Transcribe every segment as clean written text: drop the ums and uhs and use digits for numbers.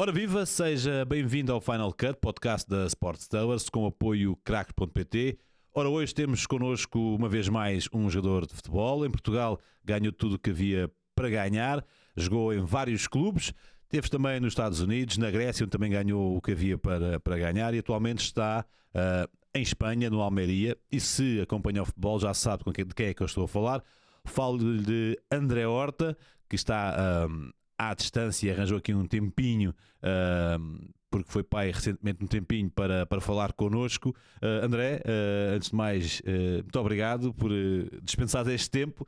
Ora viva, seja bem-vindo ao Final Cut, podcast da Sports Towers, com apoio crack.pt. Ora, hoje temos connosco uma vez mais um jogador de futebol. Em Portugal ganhou tudo o que havia para ganhar, jogou em vários clubes, teve também nos Estados Unidos, na Grécia, onde também ganhou o que havia para ganhar, e atualmente está em Espanha, no Almeria. E se acompanha o futebol já sabe de quem é que eu estou a falar. Falo-lhe de André Horta, que está à distância e arranjou aqui um tempinho, porque foi pai recentemente, um tempinho para falar connosco. André, antes de mais, muito obrigado por dispensar este tempo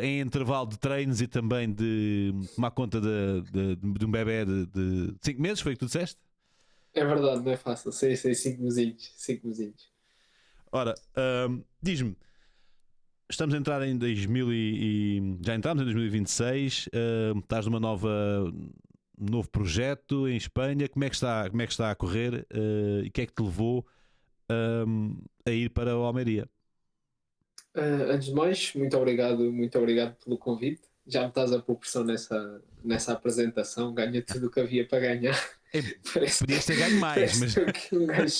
em intervalo de treinos e também de tomar conta de um bebé de 5 meses, foi o que tu disseste? É verdade, não é fácil. Sei, 5 mesinhos, 5 mesinhos. Ora, diz-me, estamos a entrar em 2000 já entramos em 2026, estás numa novo projeto em Espanha. Como é que está a correr, e o que é que te levou a ir para o Almeria? Antes de mais, muito obrigado pelo convite. Já me estás a pôr pressão nessa apresentação. Ganha tudo o que havia para ganhar. É, Parece podias ter ganho mais, parece mas que um gajo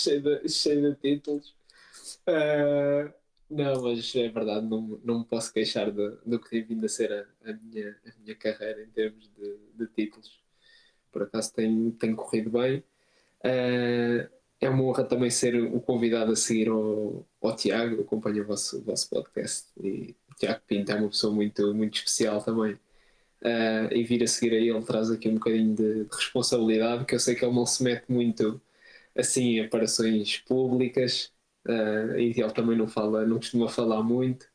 cheio de títulos. Ah, não, mas é verdade, não me posso queixar do que tem vindo a ser a minha carreira em termos de títulos. Por acaso tem corrido bem. Uh, É uma honra também ser o convidado a seguir ao Tiago. Eu acompanho o vosso podcast e o Tiago Pinto é uma pessoa muito, muito especial também. E vir a seguir a ele traz aqui um bocadinho de responsabilidade, que eu sei que ele não se mete muito assim em aparições públicas, e ele também não costuma falar muito.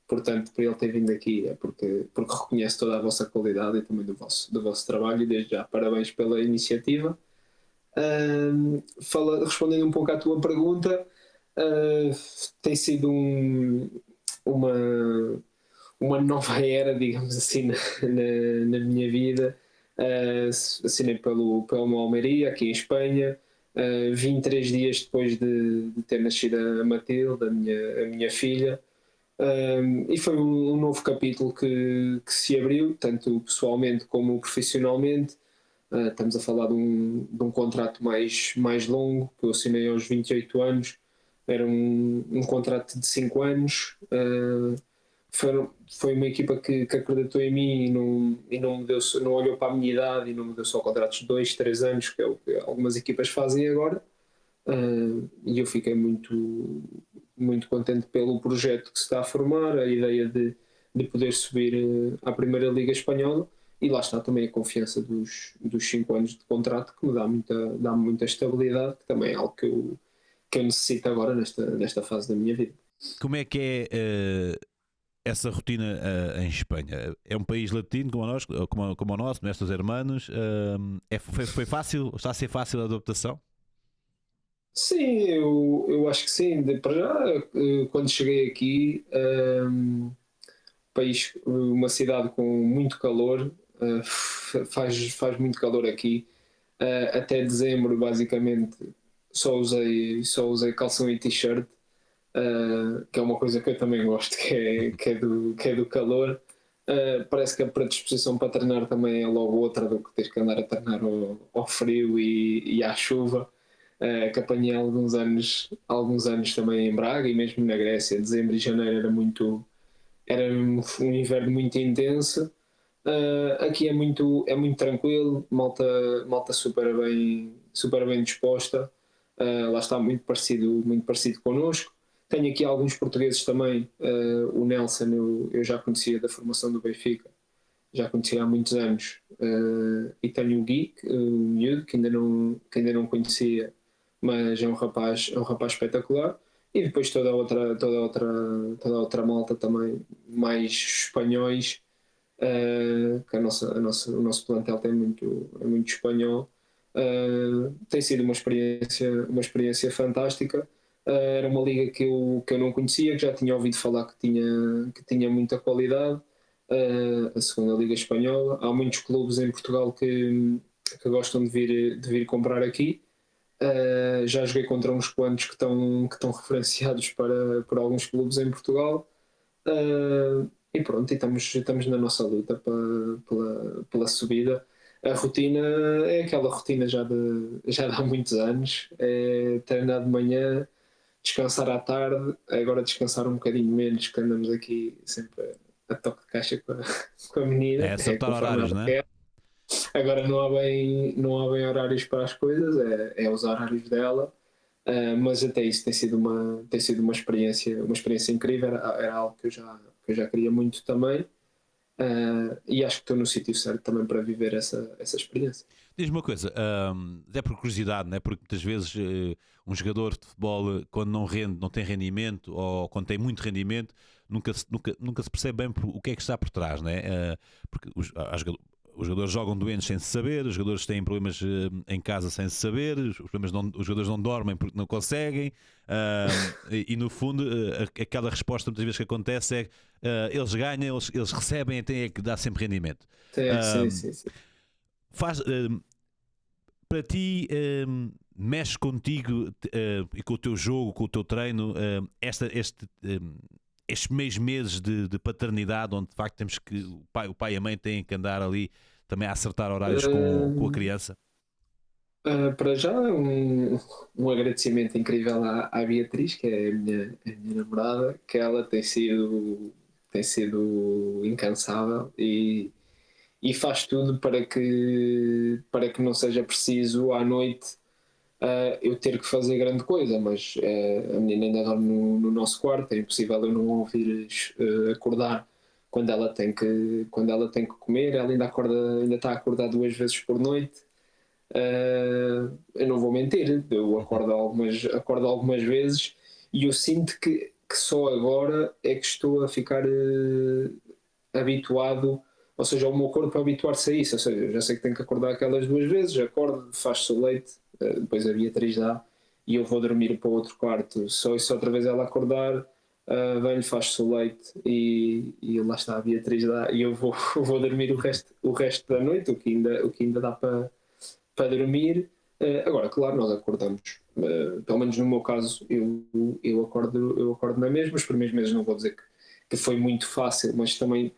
Portanto, por ele ter vindo aqui é porque reconhece toda a vossa qualidade e também do vosso trabalho, e desde já parabéns pela iniciativa. Respondendo um pouco à tua pergunta, tem sido uma, uma nova era, digamos assim, na minha vida. Assinei pelo meu Almeria, aqui em Espanha. Vim 3 dias depois de ter nascido a Matilde, a minha filha. E foi um novo capítulo que se abriu, tanto pessoalmente como profissionalmente. Estamos a falar de um contrato mais longo, que eu assinei aos 28 anos. Era um contrato de 5 anos. Foi uma equipa que acreditou em mim e não me deu, não olhou para a minha idade e não me deu só contratos de 2, 3 anos, que é o que algumas equipas fazem agora. E eu fiquei muito, muito contente pelo projeto que se está a formar, a ideia de poder subir à Primeira Liga Espanhola. E lá está também a confiança dos 5 anos de contrato, que me dá muita estabilidade, que também é algo que eu necessito agora nesta fase da minha vida. Como é que é essa rotina em Espanha? É um país latino como o nosso, nestes hermanos. Foi fácil? Está a ser fácil a adaptação? Sim, eu acho que sim. Para já, quando cheguei aqui, uma cidade com muito calor, faz muito calor aqui. Até dezembro, basicamente, só usei calção e t-shirt, que é uma coisa que eu também gosto, que é do calor. Parece que a predisposição para treinar também é logo outra do que ter que andar a treinar ao frio e à chuva. Que apanhei alguns anos também em Braga e mesmo na Grécia. Dezembro e janeiro era um inverno muito intenso. Aqui é muito tranquilo, malta super bem disposta. Lá está, muito parecido connosco. Tenho aqui alguns portugueses também. O Nelson eu já conhecia da formação do Benfica, já conhecia há muitos anos. E tenho o Gui, o miúdo, que ainda não conhecia, mas é um rapaz espetacular. E depois toda a outra malta também, mais espanhóis, que o nosso plantel é muito espanhol. Tem sido uma experiência fantástica. Era uma liga que eu não conhecia, que já tinha ouvido falar que tinha muita qualidade. A segunda Liga Espanhola. Há muitos clubes em Portugal que gostam de vir comprar aqui. Já joguei contra uns quantos que estão referenciados por alguns clubes em Portugal. E pronto, e estamos na nossa luta pela subida. A rotina é aquela rotina já de há muitos anos. É treinar de manhã, descansar à tarde, agora descansar um bocadinho menos, que andamos aqui sempre a toque de caixa com a menina, É é acertar conforme horários, ela não é? quer. Agora não há bem horários para as coisas, é os horários dela. Mas até isso tem sido uma experiência incrível, era algo que eu já queria muito também. E acho que estou no sítio certo também para viver essa experiência. Diz-me uma coisa, é por curiosidade, né? Porque muitas vezes um jogador de futebol, quando não rende, não tem rendimento, ou quando tem muito rendimento, nunca se percebe bem o que é que está por trás, né? Porque os jogadores jogam doentes sem se saber, os jogadores têm problemas em casa sem se saber, os jogadores não dormem porque não conseguem, e no fundo, aquela resposta muitas vezes que acontece é eles ganham, eles recebem, têm que dar sempre rendimento. Sim, sim, sim, sim. Faz, para ti, mexe contigo e com o teu jogo, com o teu treino, estes meios meses de paternidade, onde de facto temos que o pai e a mãe têm que andar ali também a acertar horários com a criança? Para já, um agradecimento incrível à Beatriz, que é a minha namorada, que ela tem sido incansável e faz tudo para que não seja preciso à noite eu ter que fazer grande coisa, mas a menina ainda dorme no nosso quarto, é impossível eu não ouvir acordar quando ela tem que comer, ela ainda está a acordar 2 vezes por noite. Eu não vou mentir, eu acordo algumas vezes e eu sinto que só agora é que estou a ficar habituado, ou seja, o meu corpo a habituar-se a isso, ou seja, eu já sei que tenho que acordar aquelas 2 vezes, acordo, faz-se o leite, depois a Beatriz dá e eu vou dormir para outro quarto, só isso outra vez ela acordar, vem-lhe, faz-se o leite e lá está a Beatriz dá e eu vou, vou dormir o resto da noite, o que ainda dá para dormir. Agora, claro, nós acordamos. Pelo menos no meu caso, eu acordo na mesma. Os primeiros meses não vou dizer que foi muito fácil, mas também,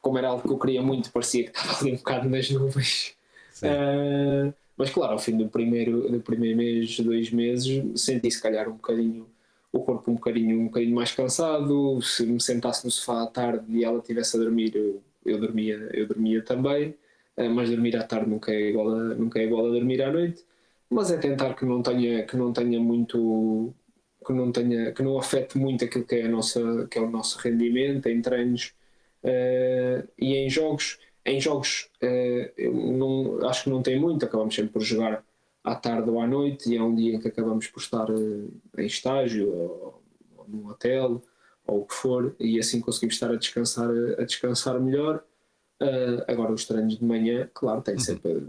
como era algo que eu queria muito, parecia que estava ali um bocado nas nuvens. Sim. Mas claro, ao fim do primeiro mês, 2 meses, senti se calhar um bocadinho o corpo um bocadinho mais cansado. Se me sentasse no sofá à tarde e ela estivesse a dormir, eu dormia também. Mas dormir à tarde nunca é igual a dormir à noite. Mas é tentar que não tenha muito, que não afete muito aquilo que é o nosso rendimento em treinos e em jogos. Em jogos, acho que não tem muito, acabamos sempre por jogar à tarde ou à noite, e é um dia em que acabamos por estar em estágio ou num hotel ou o que for, e assim conseguimos estar a descansar melhor. Agora, os treinos de manhã, claro, tem Uhum. sempre.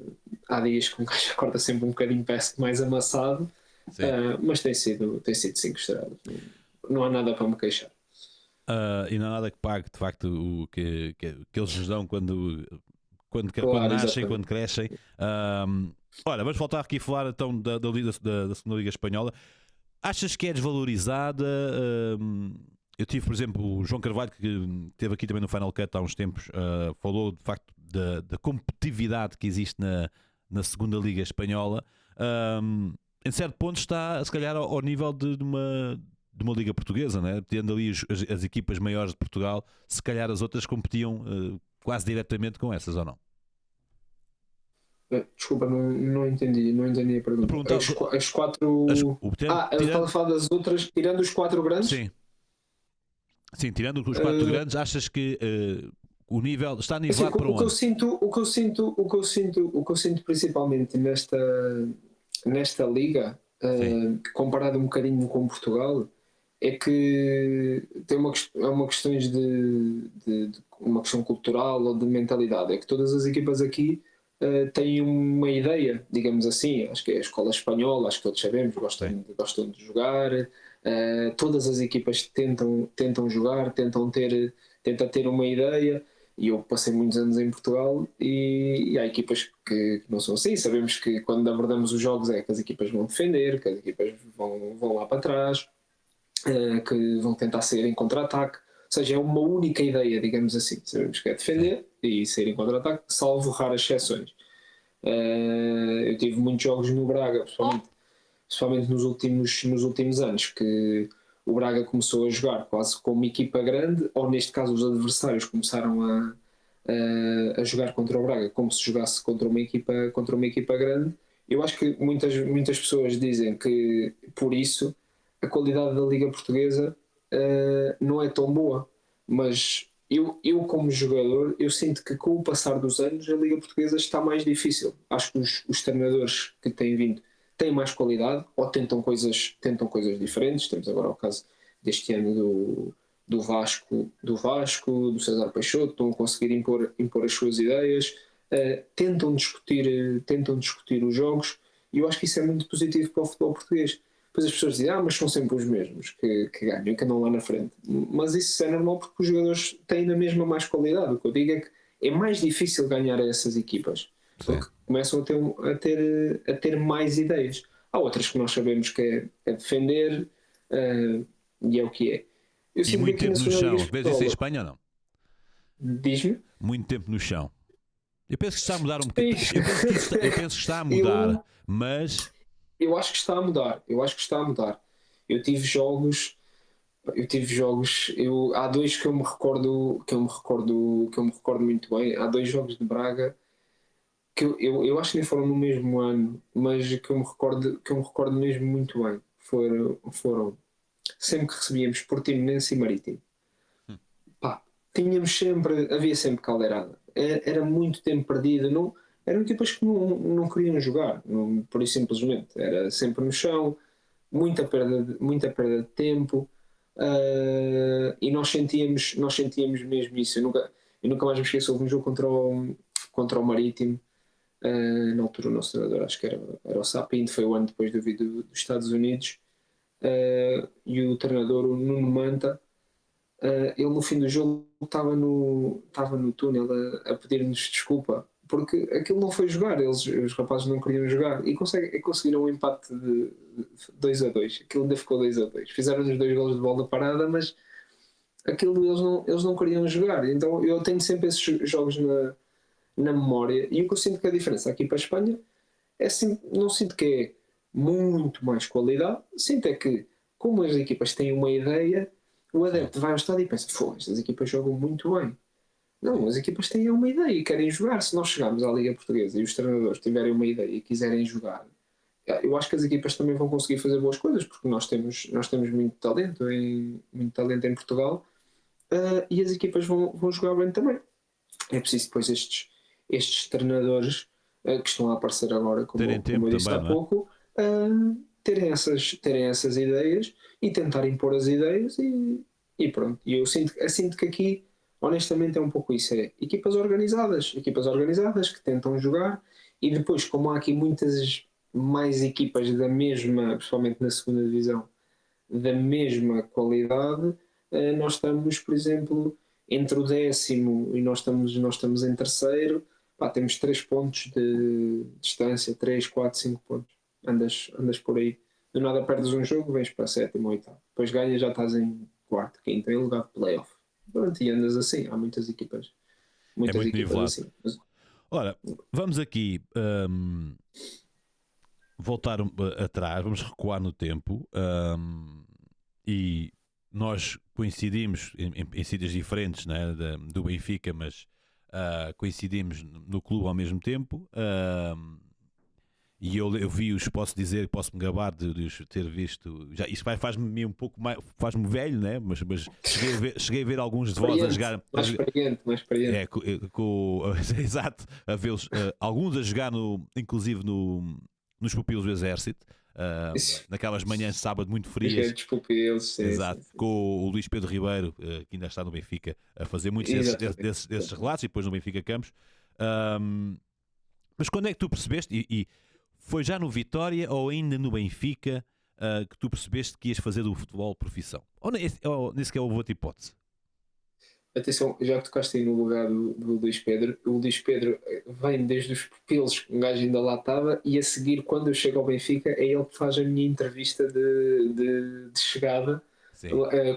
Há dias que um gajo acorda sempre um bocadinho, parece que mais amassado, Sim. mas tem sido 5 estrelas. Não há nada para me queixar. E não há nada que pague de facto que eles nos dão quando Claro, nascem, exatamente. quando crescem. Olha, vamos voltar aqui a falar então da segunda Liga Espanhola. Achas que é desvalorizada? Eu tive, por exemplo, o João Carvalho, que esteve aqui também no Final Cut há uns tempos, falou de facto da competitividade que existe na segunda Liga Espanhola. Em certo ponto está, se calhar, ao nível de uma Liga Portuguesa, né? Tendo ali as equipas maiores de Portugal, se calhar as outras competiam quase diretamente com essas, ou não? Desculpa, não entendi a Estou a pergunta. perguntar, As quatro. Eu estava a falar das outras, tirando os 4 grandes. sim, sim, tirando os quatro Uh, grandes, achas que o nível está assim, nivelado para o que eu onde? sinto, o que eu sinto principalmente nesta liga, Sim. comparado um bocadinho com Portugal, é que é uma questões de uma questão cultural ou de mentalidade. É que todas as equipas aqui têm uma ideia, digamos assim. Acho que é a escola espanhola, acho que todos sabemos, Sim. gostam de jogar. Todas as equipas tentam jogar, tentam ter uma ideia. E eu passei muitos anos em Portugal e há equipas que não são assim. Sabemos que quando abordamos os jogos é que as equipas vão defender, que as equipas vão lá para trás, que vão tentar sair em contra-ataque. Ou seja, é uma única ideia, digamos assim. Sabemos que é Sim. defender e sair em contra-ataque, salvo raras exceções. Eu tive muitos jogos no Braga, principalmente nos últimos anos, que o Braga começou a jogar quase como uma equipa grande, ou neste caso os adversários começaram a jogar contra o Braga como se jogasse contra uma equipa grande. Eu acho que muitas pessoas dizem que por isso a qualidade da Liga Portuguesa não é tão boa, mas eu como jogador, eu sinto que com o passar dos anos a Liga Portuguesa está mais difícil. Acho que os treinadores que têm vindo têm mais qualidade ou tentam coisas diferentes. Temos agora o caso deste ano do Vasco, do César Peixoto, estão a conseguir impor as suas ideias, tentam discutir os jogos, e eu acho que isso é muito positivo para o futebol português. Depois as pessoas dizem, mas são sempre os mesmos que ganham, que andam lá na frente. Mas isso é normal porque os jogadores têm na mesma mais qualidade. O que eu digo é que é mais difícil ganhar a essas equipas, porque começam a ter mais ideias. Há outras que nós sabemos que é defender, e é o que é. Eu e muito tempo no chão. Vês isso em Espanha ou não? Diz-me? Muito tempo no chão. Eu penso que está a mudar um bocadinho. Eu penso que está a mudar, mas... Eu acho que está a mudar. Eu tive jogos, há dois que eu me recordo muito bem. Há dois jogos de Braga que eu acho que nem foram no mesmo ano, mas que eu me recordo mesmo muito bem. Foram sempre que recebíamos Portimonense e Marítimo. Havia sempre caldeirada. Era muito tempo perdido. Não, eram equipas que não queriam jogar, por isso simplesmente. Era sempre no chão, muita perda de tempo, e nós sentíamos mesmo isso. Eu nunca mais me esqueço. Houve um jogo contra o Marítimo, na altura o nosso treinador, acho que era o Sapinto, foi o ano depois do vídeo dos Estados Unidos, e o treinador, o Nuno Manta, ele no fim do jogo estava no túnel a pedir-nos desculpa porque aquilo não foi jogar, os rapazes não queriam jogar e conseguiram um empate de 2-2. Aquilo ainda ficou 2-2. Fizeram-nos 2 golos de bola parada, mas aquilo eles não queriam jogar. Então eu tenho sempre esses jogos na memória, e o que eu sinto que a diferença aqui para a Espanha é assim, não sinto que é muito mais qualidade, sinto é que como as equipas têm uma ideia, o adepto vai ao estádio e pensa, estas equipas jogam muito bem. Não, as equipas têm uma ideia e querem jogar. Se nós chegarmos à Liga Portuguesa e os treinadores tiverem uma ideia e quiserem jogar, eu acho que as equipas também vão conseguir fazer boas coisas, porque nós temos muito talento em Portugal, e as equipas vão jogar bem também. É preciso depois estes treinadores que estão a aparecer agora, como eu disse há pouco, terem essas ideias e tentar impor as ideias, e pronto. E eu sinto que aqui, honestamente, é um pouco isso. É equipas organizadas que tentam jogar, e depois, como há aqui muitas mais equipas da mesma, principalmente na segunda divisão, da mesma qualidade, nós estamos, por exemplo, entre o 10º e nós estamos em terceiro. Temos 3 pontos de distância, 3, 4, 5 pontos. Andas por aí. Do nada perdes um jogo, vens para 7º, 8º. Depois ganhas, já estás em 4º, 5º, em lugar de playoff. Pronto, e andas assim. Há muitas equipas. Muitas equipas assim. Mas... Ora, vamos aqui voltar atrás, vamos recuar no tempo, e nós coincidimos em sítios diferentes, né, do Benfica, mas coincidimos no clube ao mesmo tempo, e eu vi-os, posso me gabar de os ter visto. Já, isto faz-me um pouco mais, faz-me velho, né? Mas cheguei a ver alguns de vós a jogar. Mais experiente. Exato, a vê-los, alguns a jogar inclusive nos pupilos do Exército, naquelas manhãs de sábado muito frias. Exato, sim. Com o Luís Pedro Ribeiro, que ainda está no Benfica, a fazer muitos desses relatos, e depois no Benfica Campos. Mas quando é que tu percebeste, e foi já no Vitória ou ainda no Benfica, que tu percebeste que ias fazer do futebol profissão? Ou nem sequer houve outra hipótese? Atenção, já que tocaste aí no lugar do Luís Pedro, o Luís Pedro vem desde os pupilos, que um gajo ainda lá estava, e a seguir, quando eu chego ao Benfica, é ele que faz a minha entrevista de chegada.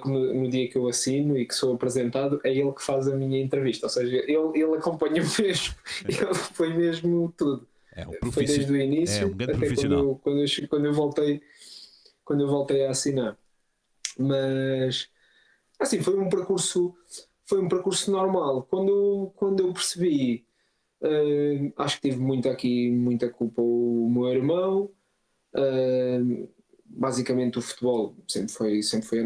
No dia que eu assino e que sou apresentado, é ele que faz a minha entrevista. Ou seja, ele acompanha mesmo, ele foi mesmo tudo. É um Foi desde o é início um grande até profissional. quando eu voltei a assinar. Mas assim, foi um percurso normal. Quando eu percebi, acho que tive muito aqui, muita culpa o meu irmão. Basicamente o futebol sempre foi a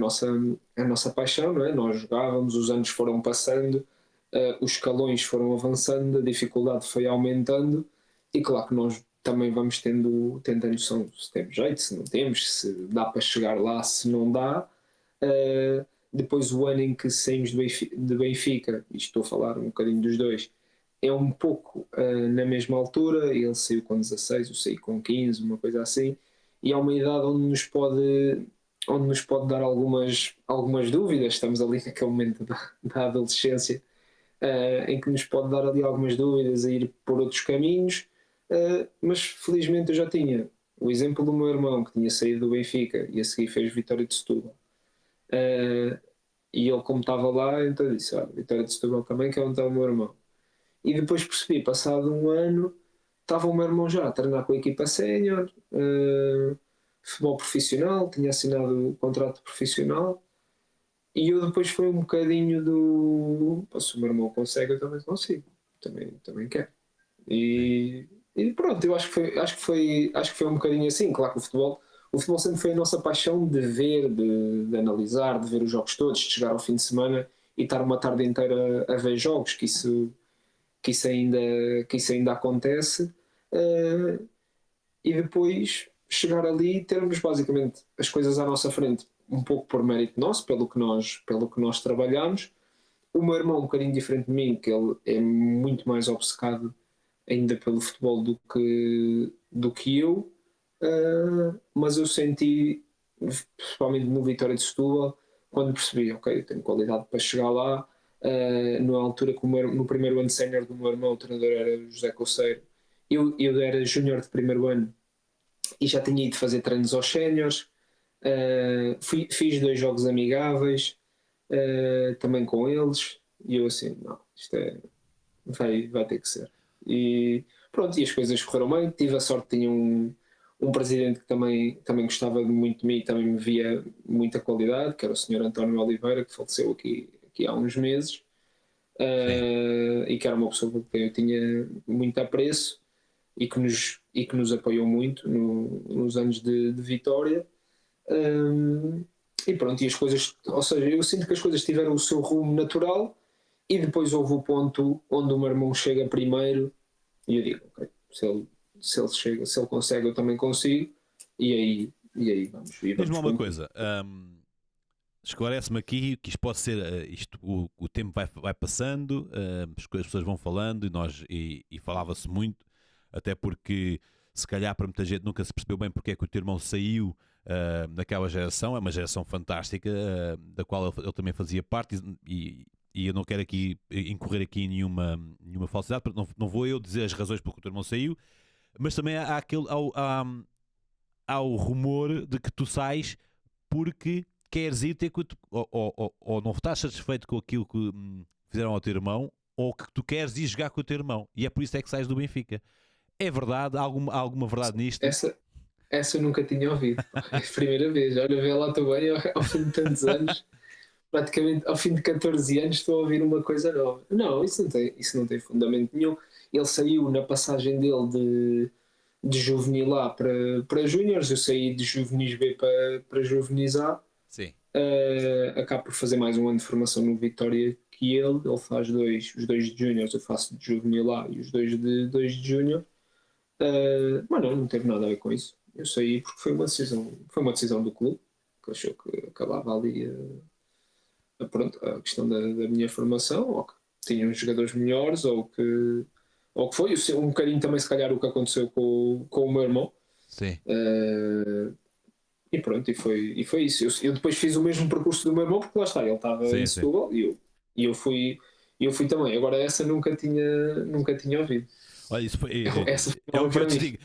nossa paixão, não é? Nós jogávamos, os anos foram passando, os escalões foram avançando, a dificuldade foi aumentando e claro que nós também vamos tendo a noção se temos jeito, se não temos, se dá para chegar lá, se não dá. Depois o ano em que saímos de Benfica, e estou a falar um bocadinho dos dois, é um pouco na mesma altura, ele saiu com 16, eu saí com 15, uma coisa assim, e é uma idade onde nos pode dar algumas dúvidas, estamos ali naquele momento da adolescência, em que nos pode dar ali algumas dúvidas a ir por outros caminhos, mas felizmente eu já tinha o exemplo do meu irmão que tinha saído do Benfica e a seguir fez Vitória de Setúbal. E ele, como estava lá, então eu disse: Vitória de Setúbal também, que é onde está o meu irmão. E depois percebi, passado um ano, estava o meu irmão já a treinar com a equipa sénior, futebol profissional, tinha assinado o contrato profissional. E eu depois foi um bocadinho do: se o meu irmão consegue, eu também consigo, também quero. Sim. E pronto, eu acho que foi um bocadinho assim. Claro que o futebol sempre foi a nossa paixão de ver, de analisar, de ver os jogos todos, de chegar ao fim de semana e estar uma tarde inteira a ver jogos, que isso ainda, que isso ainda acontece. Uh, e depois chegar ali e termos basicamente as coisas à nossa frente, um pouco por mérito nosso, pelo que nós trabalhamos. O meu irmão, um bocadinho diferente de mim, que ele é muito mais obcecado ainda pelo futebol do que eu, mas eu senti, principalmente no Vitória de Setúbal, quando percebi, ok, eu tenho qualidade para chegar lá. Na altura, no primeiro ano sénior do meu irmão, o treinador era José Coceiro, eu era júnior de primeiro ano e já tinha ido fazer treinos aos séniores. Fiz 2 jogos amigáveis também com eles, e eu assim, não, vai ter que ser. E pronto, e as coisas correram bem. Tive a sorte, tinha um presidente que também gostava muito de mim e também me via muita qualidade, que era o senhor António Oliveira, que faleceu aqui há uns meses, Sim. e que era uma pessoa por quem eu tinha muito apreço e que nos apoiou muito nos anos de Vitória. E pronto, e as coisas, ou seja, eu sinto que as coisas tiveram o seu rumo natural e depois houve o ponto onde o meu irmão chega primeiro e eu digo, ok, se ele chega, se ele consegue, eu também consigo, e aí Diz-me vamos uma cumprir. coisa. Esclarece-me aqui que isto pode ser, o tempo vai passando, as pessoas vão falando e falava-se muito, até porque se calhar para muita gente nunca se percebeu bem porque é que o teu irmão saiu daquela geração. É uma geração fantástica, da qual ele também fazia parte, e eu não quero aqui incorrer aqui em nenhuma falsidade, porque não vou eu dizer as razões porque o teu irmão saiu, mas também há o rumor de que tu sais porque queres ir ter com ou não estás satisfeito com aquilo que fizeram ao teu irmão, ou que tu queres ir jogar com o teu irmão, e é por isso é que sais do Benfica. É verdade? Há alguma verdade nisto? Essa, essa eu nunca tinha ouvido. É a primeira vez. Olha, vê lá, estou bem ao fim de tantos anos, praticamente ao fim de 14 anos, estou a ouvir uma coisa nova. Não, isso não tem fundamento nenhum. Ele saiu na passagem dele de juvenil A para júniores, eu saí de juvenis B para juvenis A. Sim. Acabo por fazer mais um ano de formação no Vitória que ele faz os dois de júniores, eu faço de juvenil A e os dois de júnior. Mas não teve nada a ver com isso. Eu saí porque foi uma decisão do clube, que achou que acabava ali pronto, a questão da minha formação, ou que tinham jogadores melhores, ou que foi um bocadinho também, se calhar, o que aconteceu com o meu irmão. Sim. E pronto, e foi isso. Eu depois fiz o mesmo percurso do meu irmão, porque lá está, ele estava em Sim, sim. Setúbal e eu fui também. Agora essa nunca tinha ouvido. Olha, isso foi, Essa é foi o que eu para te mim. digo.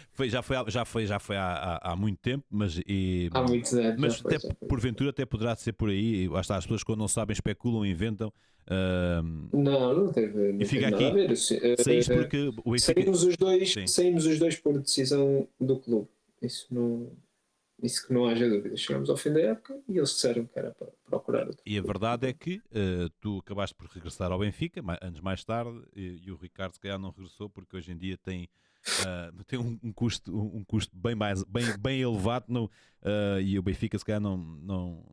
Já foi há muito tempo, Há muitos anos, já mas foi. até porventura até poderá ser por aí. Lá está, as pessoas quando não sabem especulam, inventam. ahm, Não, e não fica teve nada a aqui. ver. Saíste porque o Benfica. Sim. Saímos os dois por decisão do clube. Isso que não haja dúvida. Chegamos ao fim da época e eles disseram que era para procurar outro E a clube. verdade é que tu acabaste por regressar ao Benfica, anos mais tarde, e o Ricardo se calhar não regressou porque hoje em dia tem um custo bem elevado e o Benfica se calhar não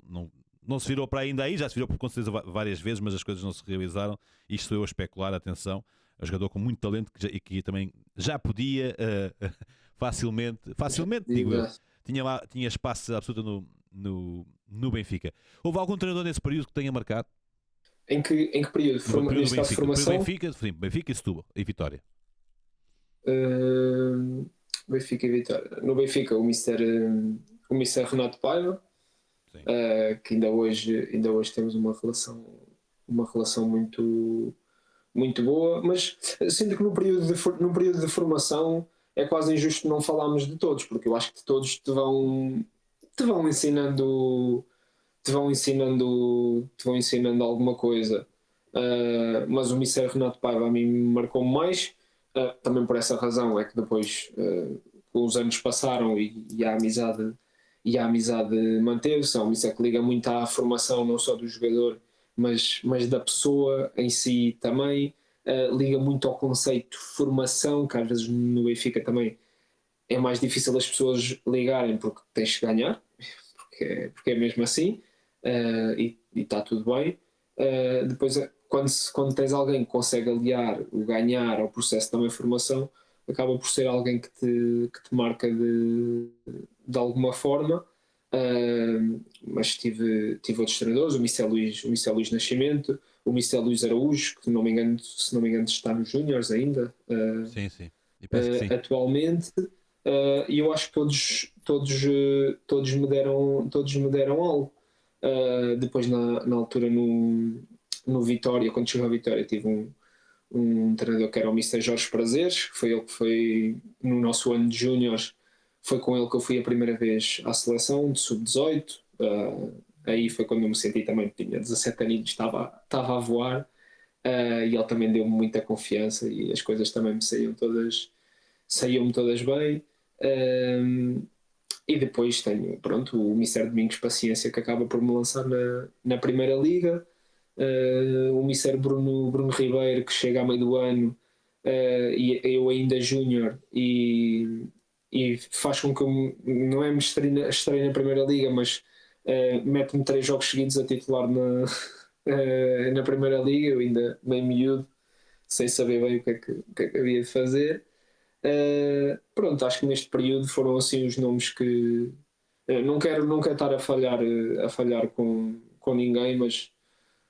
se virou para ainda aí, já se virou por certeza várias vezes, mas as coisas não se realizaram. Isto sou eu a especular, atenção, é um jogador com muito talento e que também já podia facilmente digo eu, Exato. tinha espaço absoluto no Benfica. Houve algum treinador nesse período que tenha marcado? Em que período? No período do Neste caso, Benfica. Período formação? Benfica, sim, Benfica e Setúbal, e Vitória. Uh, Benfica e Vitória. No Benfica, o Mister Renato Paiva, Sim. que ainda hoje temos uma relação muito, muito boa, mas sinto que no período de formação é quase injusto não falarmos de todos, porque eu acho que todos te vão ensinando, te vão ensinando alguma coisa. Mas o Mister Renato Paiva a mim me marcou mais, também por essa razão é que depois os anos passaram e a amizade manteve-se. É um Mister que liga muito à formação não só do jogador, mas da pessoa em si também. Liga muito ao conceito de formação, que às vezes no Benfica também é mais difícil as pessoas ligarem porque tens que ganhar, porque é mesmo assim, e está tudo bem. Depois, quando tens alguém que consegue aliar o ganhar ao processo também de formação, acaba por ser alguém que te marca de alguma forma. Mas tive outros treinadores, o Mister Luís Nascimento, o Mister Luís Araújo, que se não me engano está nos Júniores ainda, Sim, sim. E penso que sim. atualmente. E eu acho que todos me deram algo. Depois, na altura, no Vitória, quando chegou a Vitória, tive um treinador que era o Mister Jorge Prazeres, que foi ele que foi no nosso ano de Júniores. Foi com ele que eu fui a primeira vez à seleção de sub-18. Aí foi quando eu me senti também, tinha 17 anos, estava a voar. E ele também deu-me muita confiança e as coisas também me saíam-me todas bem. E depois tenho, pronto, o Mister Domingos Paciência, que acaba por me lançar na Primeira Liga. O Mister Bruno Ribeiro, que chega a meio do ano, e eu ainda júnior, e faz com que não é me estreie na Primeira Liga, mas mete-me 3 jogos seguidos a titular na Primeira Liga, eu ainda meio miúdo, sem saber bem o que é que havia de fazer. Pronto, acho que neste período foram assim os nomes que não quero estar a falhar com ninguém, mas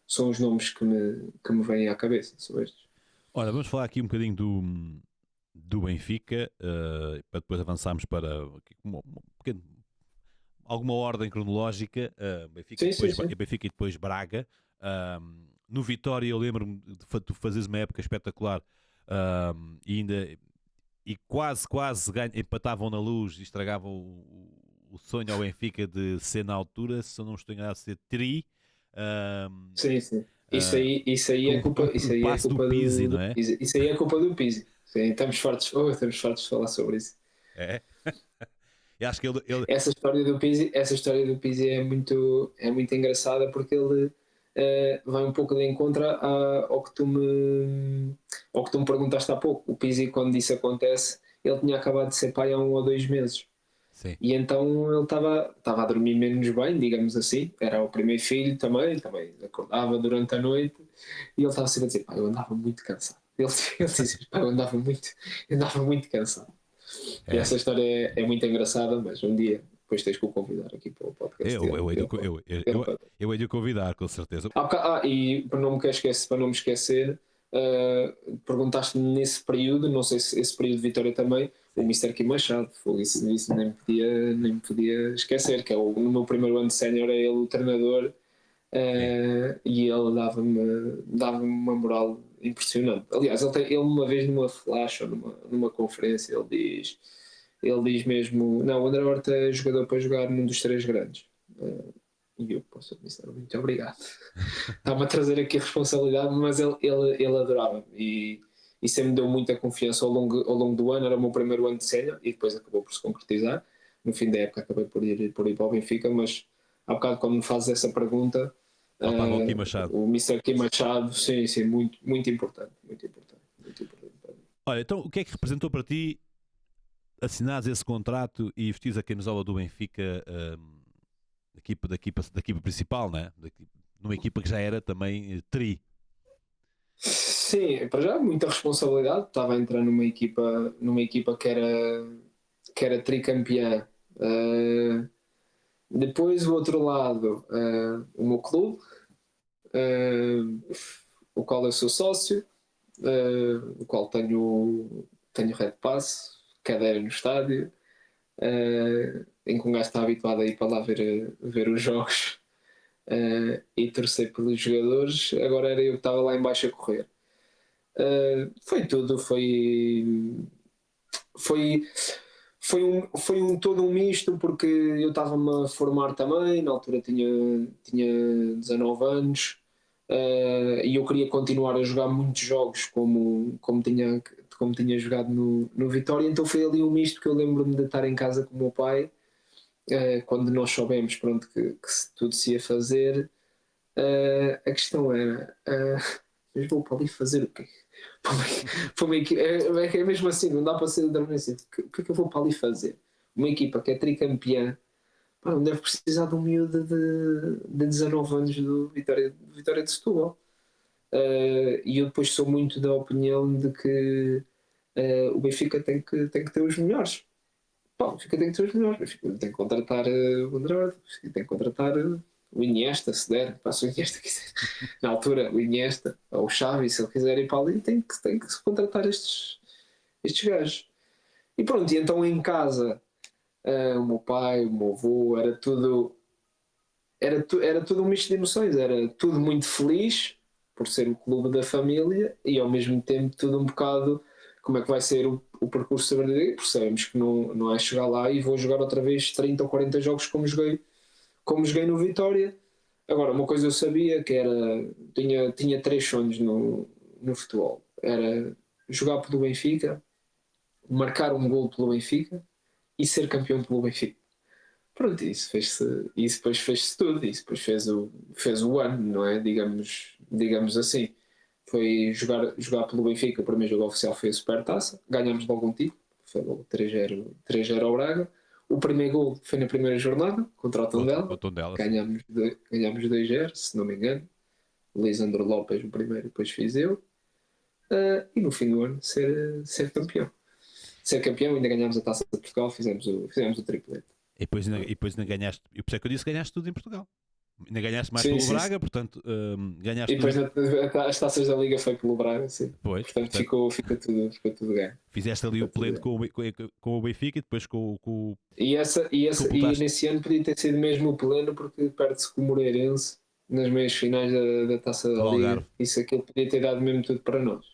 são os nomes que me vêm à cabeça, são estes. Olha, vamos falar aqui um bocadinho do Benfica, para depois avançarmos para alguma ordem cronológica. Benfica, e Sim, sim, depois, sim. Benfica e depois Braga. No Vitória, eu lembro-me de tu fazeres uma época espetacular, e ainda e quase empatavam na Luz e estragavam o sonho ao Benfica de ser na altura, se eu não estou enganado, ser tri. ahm, Sim, sim. Isso ah, aí, isso aí com é culpa, isso o aí é passe do culpa Pizzi, do não é? Pizzi. Isso aí é culpa do Pizzi. Sim, estamos fartos de falar sobre isso. É. Eu acho que ele Essa história do Pizzi é muito engraçada porque ele vai um pouco de encontro ao que tu me perguntaste há pouco. O Pizzi, quando isso acontece, ele tinha acabado de ser pai há 1 ou 2 meses. sim, E então ele estava a dormir menos bem, digamos assim. Era o primeiro filho também acordava durante a noite e ele estava sempre a dizer: pá, eu andava muito cansado. Ele dizia: pá, eu andava muito cansado. E é. essa história é muito engraçada, mas um dia depois tens que o convidar aqui para o podcast Eu, dele. eu, hei de, Ele o co- pode- eu, ele pode- eu hei de o convidar, com certeza. E para não me esquecer, perguntaste-me nesse período, não sei se esse período de Vitória também, o Sim, Mister Kim Machado, isso nem me podia esquecer, que no meu primeiro ano de sénior é ele o treinador. sim. E ele dava-me uma moral impressionante. Aliás, ele uma vez numa flash ou numa conferência, ele diz mesmo: não, o André Horta é jogador para jogar num dos três grandes. E eu posso dizer muito obrigado. Está-me a trazer aqui a responsabilidade, mas ele adorava e sempre me deu muita confiança ao longo do ano. Era o meu primeiro ano de sénior e depois acabou por se concretizar. No fim da época acabei por ir para o Benfica, mas há bocado quando me fazes essa pergunta, Faltava o Kim Machado. o Mr. Kim Machado, sim, muito, muito importante, muito importante, muito importante para mim. Olha, então o que é que representou para ti assinares esse contrato e vestires a camisola do Benfica, da equipa principal, né? Numa equipa que já era também tri? Sim, para já muita responsabilidade. Estava a entrar numa equipa que era tricampeã. Depois o outro lado, o meu clube, o qual eu sou sócio, o qual tenho Red Pass, cadeira no estádio, em que um gajo está habituado a ir para lá ver os jogos e torcer pelos jogadores. Agora era eu que estava lá em baixo a correr. Foi tudo, foi todo um misto, porque eu estava-me a formar também, na altura tinha 19 anos, e eu queria continuar a jogar muitos jogos como tinha jogado no Vitória, então foi ali um misto, que eu lembro-me de estar em casa com o meu pai, quando nós soubemos, pronto, que tudo se ia fazer. A questão era, mas vou para ali fazer o quê? É mesmo assim, não dá para ser assim. O que é que eu vou para ali fazer? Uma equipa que é tricampeã, não deve precisar de um miúdo de 19 anos do Vitória de Setúbal. E eu depois sou muito da opinião de que o Benfica tem que ter os melhores. O Benfica tem que ter os melhores. O Benfica tem que contratar o André Horta, tem que contratar o Iniesta, se der, se o Iniesta quiser, na altura, o Iniesta ou o Xavi, se ele quiser ir para ali, tem que se contratar estes gajos. E pronto, e então em casa, o meu pai, o meu avô, era tudo um misto de emoções, era tudo muito feliz por ser o clube da família e ao mesmo tempo tudo um bocado como é que vai ser o percurso verdadeiro, porque sabemos que não é chegar lá e vou jogar outra vez 30 ou 40 jogos como joguei no Vitória. Agora, uma coisa eu sabia que era, tinha três sonhos no futebol: era jogar pelo Benfica, marcar um gol pelo Benfica e ser campeão pelo Benfica. Pronto, isso depois fez-se tudo, isso depois fez o ano, não é? Digamos assim. Foi jogar pelo Benfica. O primeiro jogo oficial foi a Supertaça, ganhámos logo um título, foi logo 3-0 ao Braga. O primeiro gol foi na primeira jornada contra o Tondela, ganhámos 2-0, se não me engano. O Lisandro Lopes o primeiro, depois fiz eu. E no fim do ano ser campeão. Ser campeão, ainda ganhámos a Taça de Portugal, fizemos o triplete. E depois ainda ganhaste, e por isso é que eu disse que ganhaste tudo em Portugal. Ainda ganhaste mais Sim, pelo sim, Braga, sim. portanto ganhaste E depois tudo. as taças da Liga foi pelo Braga, sim. Pois, Portanto ficou tudo ganho. Fizeste ali o pleno com o Benfica e depois com o. E nesse ano podia ter sido mesmo o pleno, porque perde-se com o Moreirense nas meias finais da Taça da Liga. Algarve. Isso aquilo podia ter dado mesmo tudo para nós.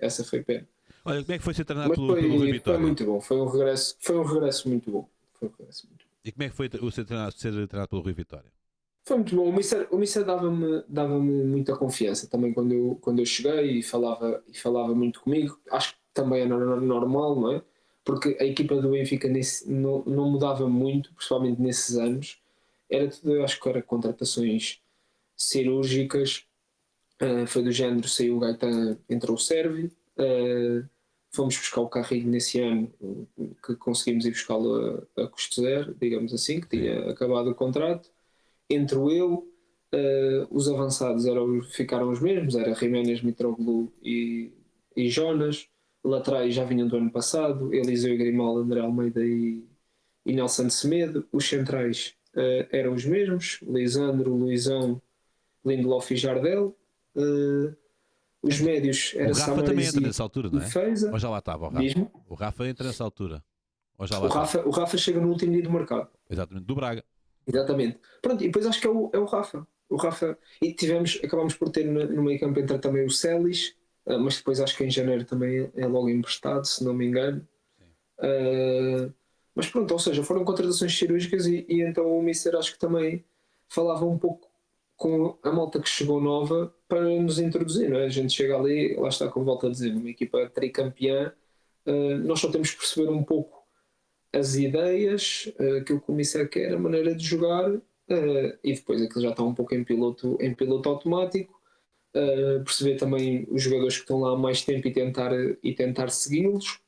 Essa foi pena. Olha, como é que foi ser treinado Mas pelo Rui Vitória? foi muito bom, foi um regresso muito bom. E como é que foi ser treinado pelo Rui Vitória? Foi muito bom. O Mister dava-me muita confiança também quando eu cheguei, e falava muito comigo. Acho que também é normal, não é? Porque a equipa do Benfica não mudava muito, principalmente nesses anos. Era tudo, acho que era contratações cirúrgicas. Foi do género: saiu o Gaetan, entrou o Sérvio. Fomos buscar o Carrilho nesse ano, que conseguimos ir buscá-lo a custo zero, digamos assim, que tinha acabado o contrato. Entro eu, os avançados ficaram os mesmos, era Jiménez, Mitroglou e Jonas. Laterais já vinham do ano passado: Eliseu Grimaldo, André Almeida e Nelson Semedo. Os centrais eram os mesmos: Lisandro, Luizão, Lindelof e Jardel. Os médios era o Rafa Samaris também entra nessa altura, não é? Feiza. Ou já lá estava o Rafa? Mesmo? O Rafa entra nessa altura. Ou já lá o Rafa chega no último dia do mercado. Exatamente, do Braga. Exatamente. Pronto, e depois acho que é o Rafa. O Rafa, e acabámos por ter no meio campo entrar também o Celis, mas depois acho que em janeiro também é logo emprestado, se não me engano. Uh, mas pronto, ou seja, foram contratações cirúrgicas e então o Mister acho que também falava um pouco com a malta que chegou nova para nos introduzir, não é? A gente chega ali, lá está, como volto a dizer, numa equipa tricampeã, nós só temos que perceber um pouco as ideias, aquilo que o Mister quer, a maneira de jogar, e depois aquilo já está um pouco em piloto automático. Perceber também os jogadores que estão lá há mais tempo e tentar segui-los.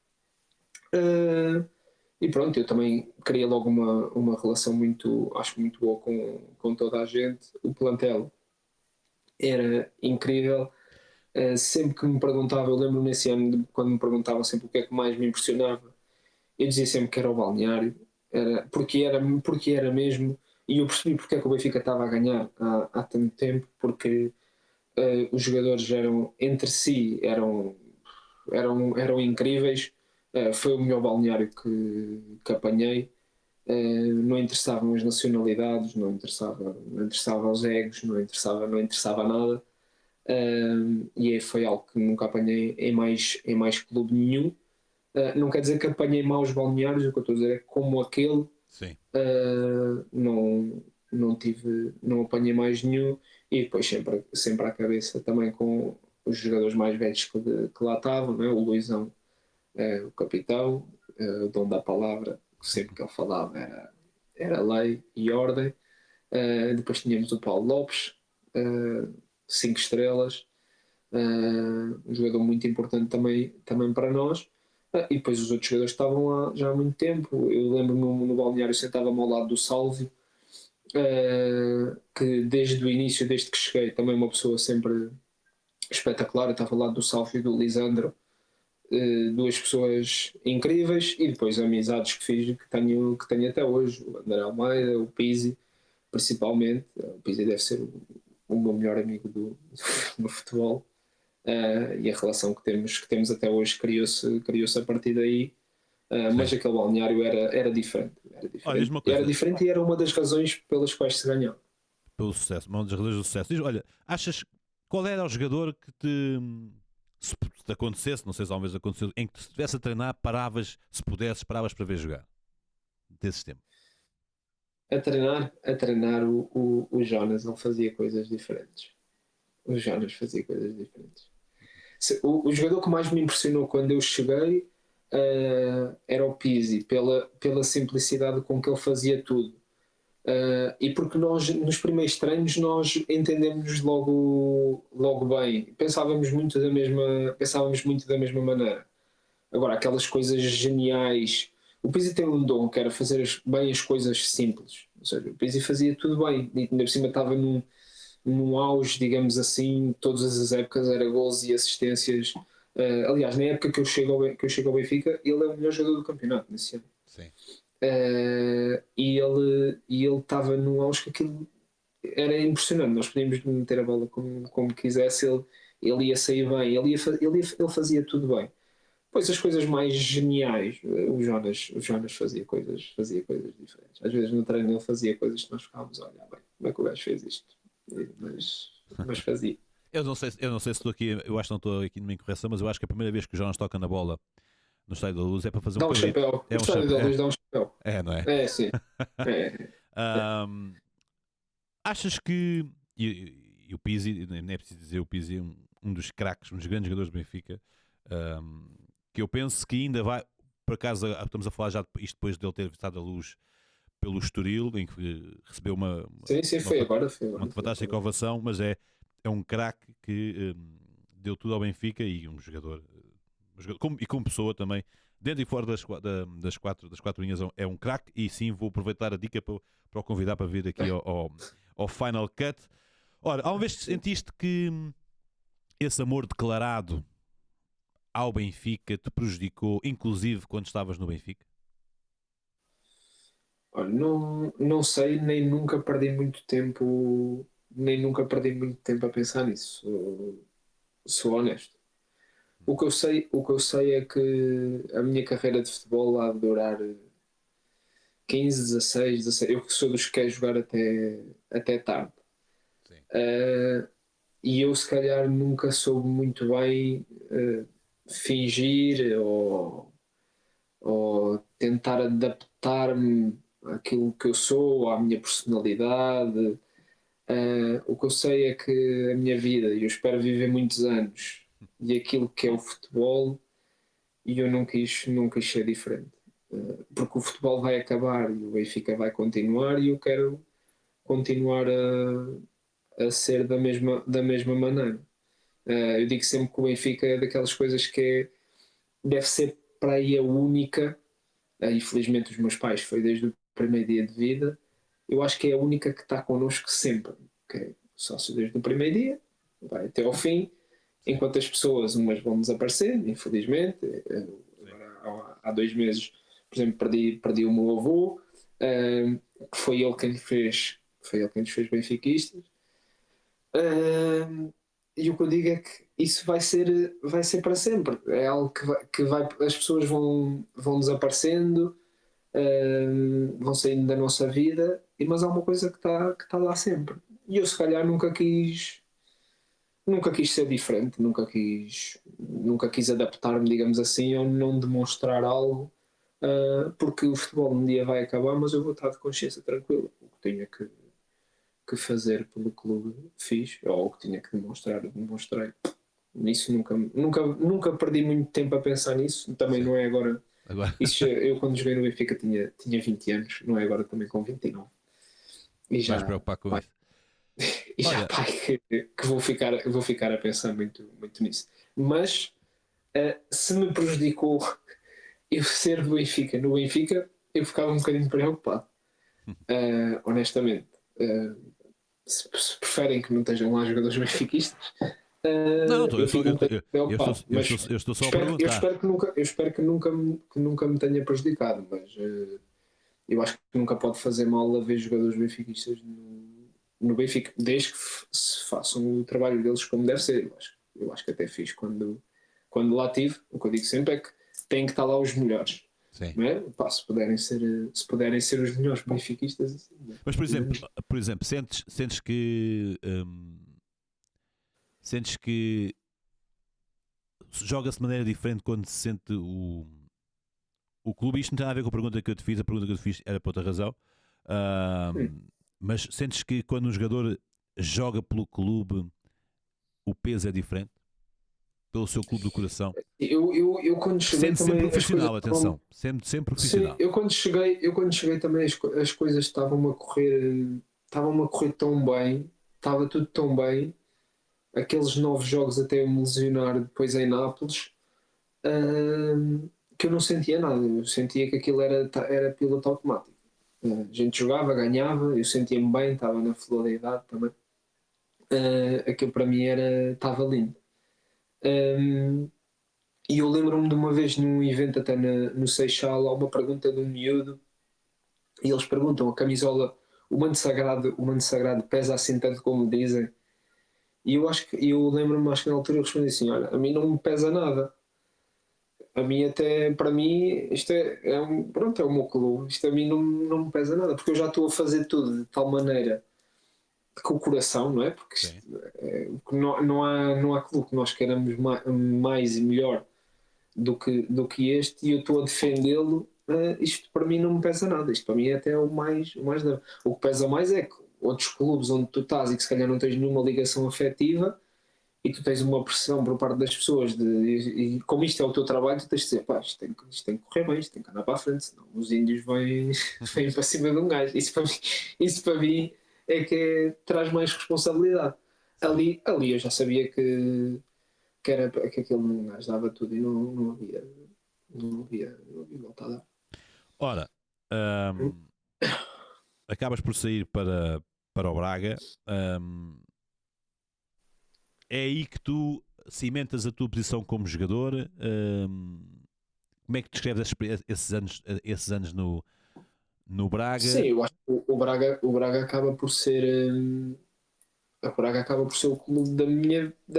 E pronto, eu também queria logo uma relação muito, acho muito boa com toda a gente. O plantel era incrível. Sempre que me perguntava, eu lembro nesse ano quando me perguntavam sempre o que é que mais me impressionava, eu dizia sempre que era o balneário, porque era mesmo, e eu percebi porque é que o Benfica estava a ganhar há tanto tempo, porque os jogadores eram entre si, eram incríveis. Foi o melhor balneário que apanhei. Não interessavam as nacionalidades, não interessava os egos, não interessava nada. E foi algo que nunca apanhei em mais clube nenhum. Não quer dizer que apanhei maus balneários, o que eu estou a dizer é que como aquele, Sim. não apanhei mais nenhum. E depois sempre à cabeça também com os jogadores mais velhos que lá estavam, não é? O Luizão, o capitão, o dono da palavra, que sempre que ele falava era lei e ordem. Depois tínhamos o Paulo Lopes, 5 estrelas, um jogador muito importante também para nós. E depois os outros jogadores estavam lá já há muito tempo. Eu lembro no balneário sentava-me ao lado do Salvio, que desde o início, desde que cheguei, também uma pessoa sempre espetacular. Eu estava ao lado do Salvio e do Lisandro, duas pessoas incríveis, e depois amizades que fiz que tenho até hoje: o André Almeida, o Pizzi, principalmente. O Pizzi deve ser o meu melhor amigo no futebol. E a relação que temos até hoje criou-se a partir daí. Mas Sim. aquele balneário era diferente, era Olha, diz diferente, uma era coisa, diferente e era uma das razões pelas quais se ganhou. pelo sucesso, uma das razões do sucesso. Diz, olha, achas qual era o jogador que te, se te acontecesse, não sei se alguma vez aconteceu, em que te estivesse a treinar, paravas, se pudesses, paravas para ver jogar desse tempo? A treinar o Jonas, ele fazia coisas diferentes. O Jonas fazia coisas diferentes. O jogador que mais me impressionou quando eu cheguei, era o Pizzi, pela simplicidade com que ele fazia tudo. E porque nós, nos primeiros treinos, nós entendemos logo bem, pensávamos muito da mesma maneira. Agora, aquelas coisas geniais. O Pizzi tem um dom que era fazer bem as coisas simples. Ou seja, o Pizzi fazia tudo bem, e ainda por cima estava num auge, digamos assim, todas as épocas, era gols e assistências. Aliás, na época que eu chego ao Benfica, ele é o melhor jogador do campeonato nesse ano. Sim. E ele estava num auge que aquilo era impressionante. Nós podíamos meter a bola como quisesse, ele ia sair bem, ele fazia tudo bem. Pois as coisas mais geniais, o Jonas fazia coisas diferentes. Às vezes no treino ele fazia coisas que nós ficávamos a olhar bem, como é que o gajo fez isto? Mas fazia. Eu não sei se estou aqui, eu acho que não estou aqui numa incorreção, mas eu acho que a primeira vez que o Jonas toca na bola no Estádio da Luz é para fazer um Dá um cabrito. chapéu. O É um estádio chapéu. da Luz dá um chapéu. Não é? É, sim. É. Ahm, achas que. E o Pizzi, nem é preciso dizer, o Pizzi é um dos craques, um dos grandes jogadores do Benfica, ahm, que eu penso que ainda vai. Por acaso, estamos a falar já isto depois dele ter estado a luz pelo Estoril, em que recebeu Sim, sim, uma, foi fa- agora. Foi uma agora, foi fantástica agora. ovação, mas é um craque que deu tudo ao Benfica e e como pessoa também, dentro e fora das quatro linhas, é um craque. E sim, vou aproveitar a dica para o convidar para vir aqui ao Final Cut. Ora, alguma vez Sim. sentiste que esse amor declarado ao Benfica te prejudicou, inclusive quando estavas no Benfica? Olha, não sei, nem nunca perdi muito tempo a pensar nisso. Sou honesto. O que eu sei é que a minha carreira de futebol há de durar 15, 16, 16. Eu que sou dos que quer jogar até tarde. E eu se calhar nunca soube muito bem fingir ou tentar adaptar-me àquilo que eu sou, à minha personalidade. O que eu sei é que a minha vida, e eu espero viver muitos anos, e aquilo que é o futebol, e eu nunca quis ser diferente. Porque o futebol vai acabar e o Benfica vai continuar, e eu quero continuar a ser da mesma maneira. Eu digo sempre que o Benfica é daquelas coisas deve ser para aí a única. Infelizmente, os meus pais foi desde o primeiro dia de vida. Eu acho que é a única que está connosco sempre. Okay? Sócio desde o primeiro dia, vai até ao fim, Sim. enquanto as pessoas, umas vão desaparecendo, infelizmente. Agora, há 2 meses, por exemplo, perdi o meu avô, que foi ele quem nos fez benfiquistas. E o que eu digo é que isso vai ser para sempre. É algo as pessoas vão desaparecendo, vão saindo da nossa vida, mas há uma coisa que tá lá sempre. E eu, se calhar, nunca quis ser diferente, nunca quis adaptar-me, digamos assim, ou não demonstrar algo, porque o futebol um dia vai acabar, mas eu vou estar de consciência tranquila. O que tinha que fazer pelo clube fiz, ou o que tinha que demonstrar, eu demonstrei. Nisso nunca perdi muito tempo a pensar nisso, também Sim. não é agora. Agora, Isso, eu quando joguei no Benfica tinha 20 anos, não é agora também com 29. E vais já, preocupar com pai, isso. e já Olha, pai, que vou ficar a pensar muito nisso. Mas se me prejudicou eu ser do Benfica no Benfica, eu ficava um bocadinho preocupado, honestamente. Se preferem que não estejam lá jogadores benfiquistas, não, eu fico um bocadinho eu preocupado, mas estou só a perguntar. espero que nunca me tenha prejudicado, mas eu acho que nunca pode fazer mal haver jogadores benfiquistas no Benfica, desde que se façam o trabalho deles como deve ser. Eu acho que até fiz quando lá tive. O que eu digo sempre é que têm que estar lá os melhores. Sim. Não é? Pá, se puderem ser os melhores benfiquistas, assim, Mas por exemplo, sentes que joga-se de maneira diferente quando se sente o clube. Isto não tem nada a ver com a pergunta que eu te fiz. A pergunta que eu te fiz era por outra razão. Mas sentes que quando um jogador joga pelo clube, o peso é diferente? Pelo seu clube do coração? eu quando cheguei Sente sempre também as coisas profissional, estavam. atenção. Sempre Sim, profissional. eu quando cheguei também as coisas estavam a correr tão bem, estava tudo tão bem. Aqueles 9 jogos até eu me lesionar depois em Nápoles, que eu não sentia nada. Eu sentia que aquilo era piloto automático. A gente jogava, ganhava, eu sentia-me bem, estava na flor da idade também. Aquilo para mim estava lindo. Um, e eu lembro-me de uma vez num evento até no Seixal, há uma pergunta de um miúdo, e eles perguntam: a camisola, o manto sagrado pesa assim tanto como dizem? E eu lembro-me, acho que na altura eu respondi assim: olha, a mim não me pesa nada. A mim até, para mim, isto pronto, é o meu clube. Isto a mim não me pesa nada, porque eu já estou a fazer tudo de tal maneira com o coração, não é? Porque Sim. não há clube que nós queiramos mais e melhor do que este, e eu estou a defendê-lo. Isto para mim não me pesa nada. Isto para mim é até o mais leve. O que pesa mais é que outros clubes onde tu estás e que se calhar não tens nenhuma ligação afetiva, e tu tens uma pressão por parte das pessoas e como isto é o teu trabalho, tu tens de dizer: pá, isto tem que correr bem, isto tem que andar para a frente, senão os índios vêm para cima de um gajo. Isso para mim é que traz mais responsabilidade. Sim. Ali eu já sabia que aquele gajo dava tudo e não havia volta a dar. Ora, acabas por sair para o Braga. É aí que tu cimentas a tua posição como jogador. Como é que descreves esses anos no Sim, Braga? eu acho que o Braga acaba por ser. A Braga acaba por ser o clube da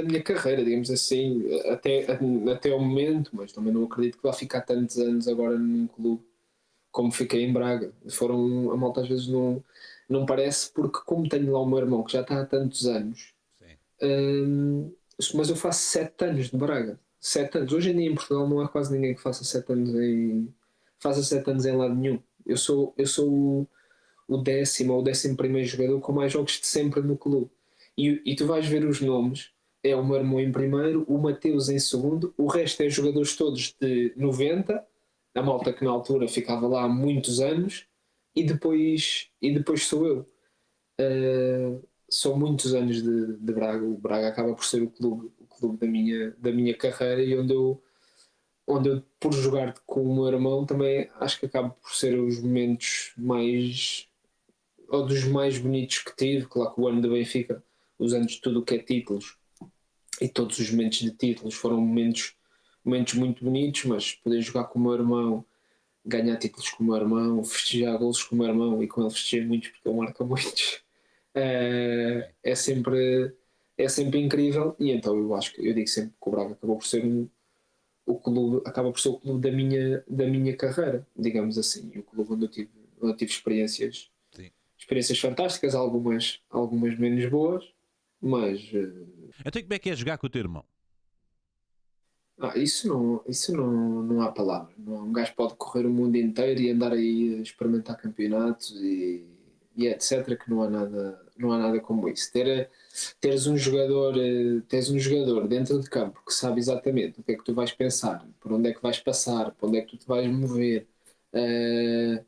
minha carreira, digamos assim, até ao momento, mas também não acredito que vá ficar tantos anos agora num clube como fiquei em Braga. A malta às vezes Não parece porque, como tenho lá o meu irmão que já está há tantos anos, Sim. mas eu faço 7 anos de Braga. 7 anos. Hoje em dia em Portugal não há quase ninguém que faça 7 anos em lado nenhum. Eu sou o 10º ou o 11º jogador com mais jogos de sempre no clube. E tu vais ver os nomes. É o meu irmão em primeiro, o Mateus em segundo, o resto é jogadores todos de 90, a malta que na altura ficava lá há muitos anos, e depois sou eu. São muitos anos de Braga. O Braga acaba por ser o clube da minha carreira, e onde eu, por jogar com o meu irmão, também acho que acaba por ser os momentos mais, ou dos mais bonitos que tive. Claro que o ano do Benfica, os anos de tudo o que é títulos, e todos os momentos de títulos foram momentos muito bonitos, mas poder jogar com o meu irmão, ganhar títulos com o meu irmão, festejar golos com o meu irmão, e com ele festejei muitos porque ele marca muitos, é sempre incrível. E então eu acho que eu digo sempre que o Braga acabou por ser o clube, acaba por ser o clube da minha carreira, digamos assim, e o clube onde eu tive Sim. experiências fantásticas, algumas menos boas, mas Então, como é que é jogar com o teu irmão? isso não há palavra. Um gajo pode correr o mundo inteiro e andar aí a experimentar campeonatos e etc. Que não há nada como isso. Teres um jogador dentro de campo que sabe exatamente o que é que tu vais pensar, por onde é que vais passar, por onde é que tu te vais mover. eh,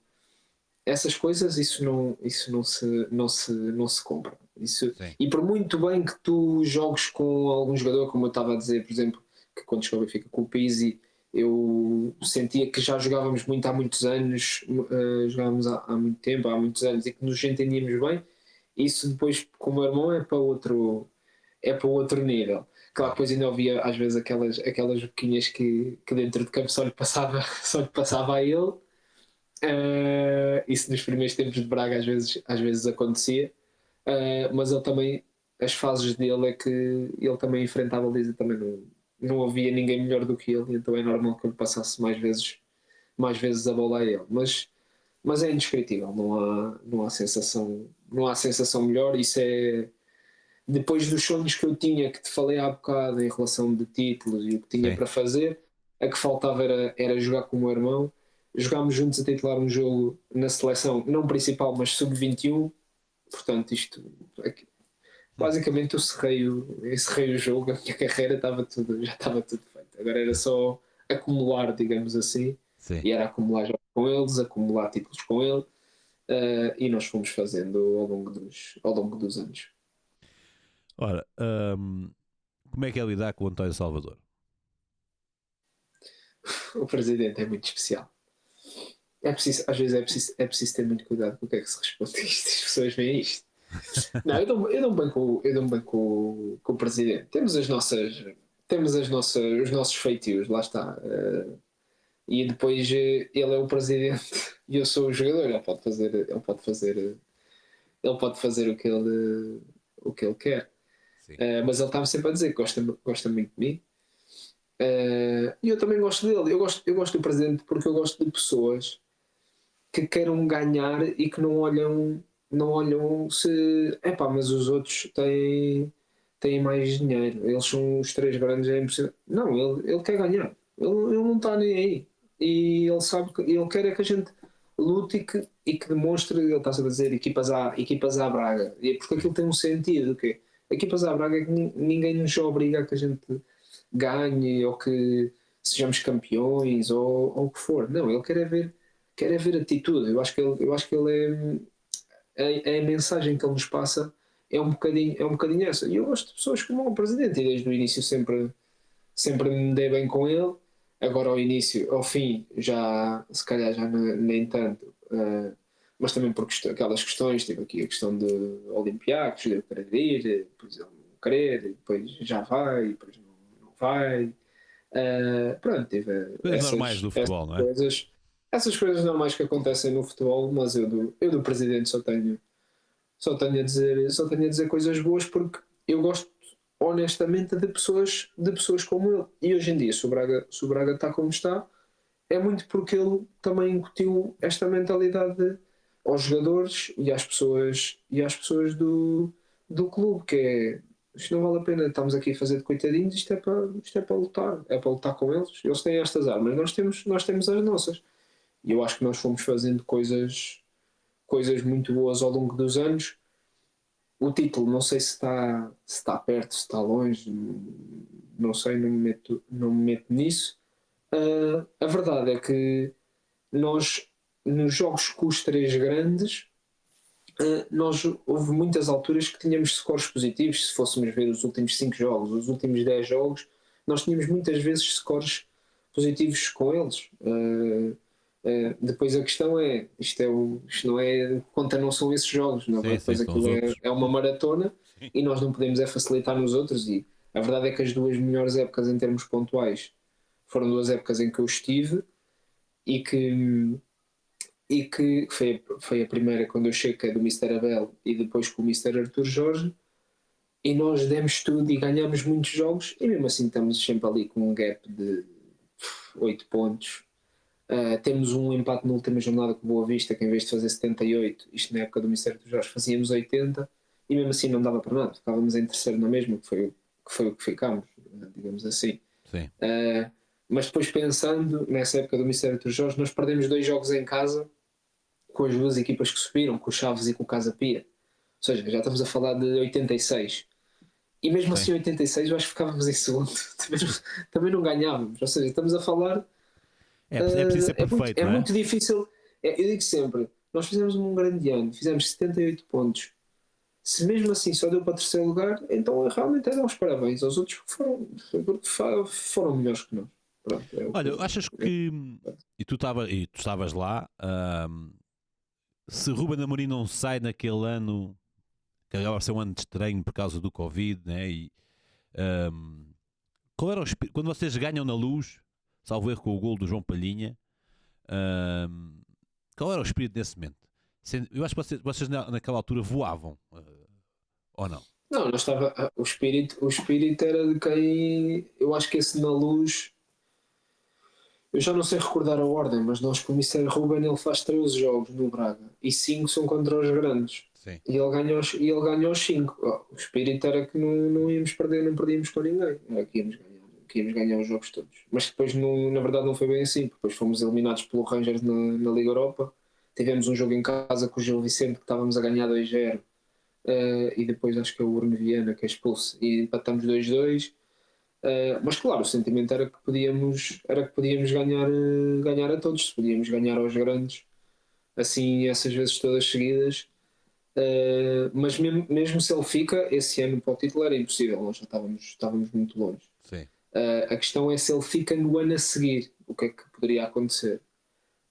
Essas coisas, isso não se compra. Sim. E por muito bem que tu jogues com algum jogador, como eu estava a dizer, por exemplo, que quando chegou ao Benfica com o Pizzi, eu sentia que já jogávamos muito há muitos anos, jogávamos há muito tempo, há muitos anos, e que nos entendíamos bem. Isso depois, com o meu irmão, é para outro nível. Claro que Claro. depois ainda havia às vezes aquelas boquinhas que dentro de campo só lhe passava, só lhe passava a ele. Isso nos primeiros tempos de Braga às vezes acontecia. Mas ele também, as fases dele é que ele também enfrentava a Lisa, também não havia ninguém melhor do que ele, então é normal que eu lhe passasse mais vezes a bola a ele. Mas é indescritível, não há sensação melhor. Isso é depois dos sonhos que eu tinha, que te falei há bocado em relação de títulos e o que tinha Sim. para fazer. A que faltava era jogar com o meu irmão. Jogámos juntos a titular um jogo na seleção, não principal, mas sub-21. Portanto, isto Hum. basicamente eu encerrei o jogo, a minha carreira já estava tudo feito. Agora era só acumular, digamos assim, Sim. e era acumular jogos com eles, acumular títulos com ele, e nós fomos fazendo ao longo dos anos. Ora, como é que é lidar com o António Salvador? O presidente é muito especial. Às vezes é preciso ter muito cuidado com o que é que se responde a isto. As pessoas veem isto. Não, eu dou-me bem com o presidente. Temos os nossos feitios, lá está. E depois ele é o presidente e eu sou o jogador. Ele pode fazer o que ele quer. Sim. Mas ele está-me sempre a dizer que gosta muito de mim. E eu também gosto dele. Eu gosto do presidente porque eu gosto de pessoas que queiram ganhar e que não olham se. Epá, mas os outros têm mais dinheiro, eles são os três grandes, é impossível. Não, ele quer ganhar, ele não está nem aí. E ele sabe que ele quer é que a gente lute e que demonstre. Ele está a dizer equipas à Braga, e é porque Sim. aquilo tem um sentido. Que equipas à Braga é que ninguém nos obriga a que a gente ganhe ou que sejamos campeões ou o que for. Não, ele quer é ver atitude. Eu acho que ele a mensagem que ele nos passa é um bocadinho essa. E eu gosto de pessoas como o presidente, e desde o início sempre me dei bem com ele. Agora, ao fim, já se calhar já nem tanto, mas também por aquelas questões. Tive aqui a questão de Olympiacos, de eu querer ir, depois ele não querer, e depois já vai, e depois não vai. Pronto, tive Coisas normais do essas futebol, não é? coisas, essas coisas normais que acontecem no futebol, mas eu do presidente só tenho a dizer coisas boas, porque eu gosto honestamente de pessoas como ele. E hoje em dia, se o Braga está como está, é muito porque ele também incutiu esta mentalidade aos jogadores e às pessoas do clube, que é isto não vale a pena, estamos aqui a fazer de coitadinhos, isto é para lutar com eles têm estas armas, nós temos as nossas. E eu acho que nós fomos fazendo coisas muito boas ao longo dos anos. O título, não sei se está perto, se está longe, não sei, não me meto nisso. A verdade é que nós, nos jogos com os três grandes, houve muitas alturas que tínhamos scores positivos. Se fôssemos ver os últimos 5 jogos, os últimos 10 jogos, nós tínhamos muitas vezes scores positivos com eles. Depois a questão é, isto não é, conta não são esses jogos, não é? Sim, Depois são os aquilo outros. é uma maratona Sim. e nós não podemos é facilitar nos outros. E a verdade é que as duas melhores épocas em termos pontuais foram duas épocas em que eu estive e que foi a primeira quando eu cheguei, que é do Mister Abel, e depois com o Mister Arthur Jorge, e nós demos tudo e ganhámos muitos jogos, e mesmo assim estamos sempre ali com um gap de 8 pontos. Temos um empate na última jornada com o Boa Vista, que em vez de fazer 78, isto na época do Mister Arthur Jorge, fazíamos 80, e mesmo assim não dava para nada, ficávamos em terceiro na mesma, que foi o que ficámos, digamos assim. Sim. Mas depois pensando, nessa época do Mister Arthur Jorge, nós perdemos 2 jogos em casa com as duas equipas que subiram, com o Chaves e com o Casa Pia. Ou seja, já estamos a falar de 86. E mesmo Sim. assim, 86, eu acho que ficávamos em segundo. Também não ganhávamos. Ou seja, estamos a falar. É preciso ser muito, perfeito, não é? muito difícil. Eu digo sempre: nós fizemos um grande ano, fizemos 78 pontos. Se mesmo assim só deu para terceiro lugar, então realmente é dar os parabéns aos outros que foram melhores que nós. Pronto, Olha, achas que. E tu estavas lá. Se Ruben Amorim não sai naquele ano, que acaba a ser um ano de estranho por causa do Covid, né? Qual era quando vocês ganham na Luz, salvo erro com o gol do João Palhinha, qual era o espírito nesse momento? Eu acho que vocês naquela altura voavam, ou não? Não, o espírito era de quem. Eu acho que esse na Luz. Eu já não sei recordar a ordem, mas nós com o Mr. Ruben ele faz 13 jogos no Braga e 5 são contra os grandes. Sim. E ele ganha os 5. O espírito era que não íamos perder, não perdíamos com ninguém. Era que íamos ganhar os jogos todos. Mas depois, na verdade, não foi bem assim. Depois fomos eliminados pelo Rangers na Liga Europa. Tivemos um jogo em casa com o Gil Vicente que estávamos a ganhar 2-0. E depois acho que é o Urno Viana que é expulso. E empatamos 2-2. Mas claro, o sentimento era que podíamos ganhar a todos, se podíamos ganhar aos grandes, assim, essas vezes todas seguidas. Mas mesmo se ele fica, esse ano para o título era impossível, nós já estávamos muito longe. Sim. A questão é se ele fica no ano a seguir, o que é que poderia acontecer?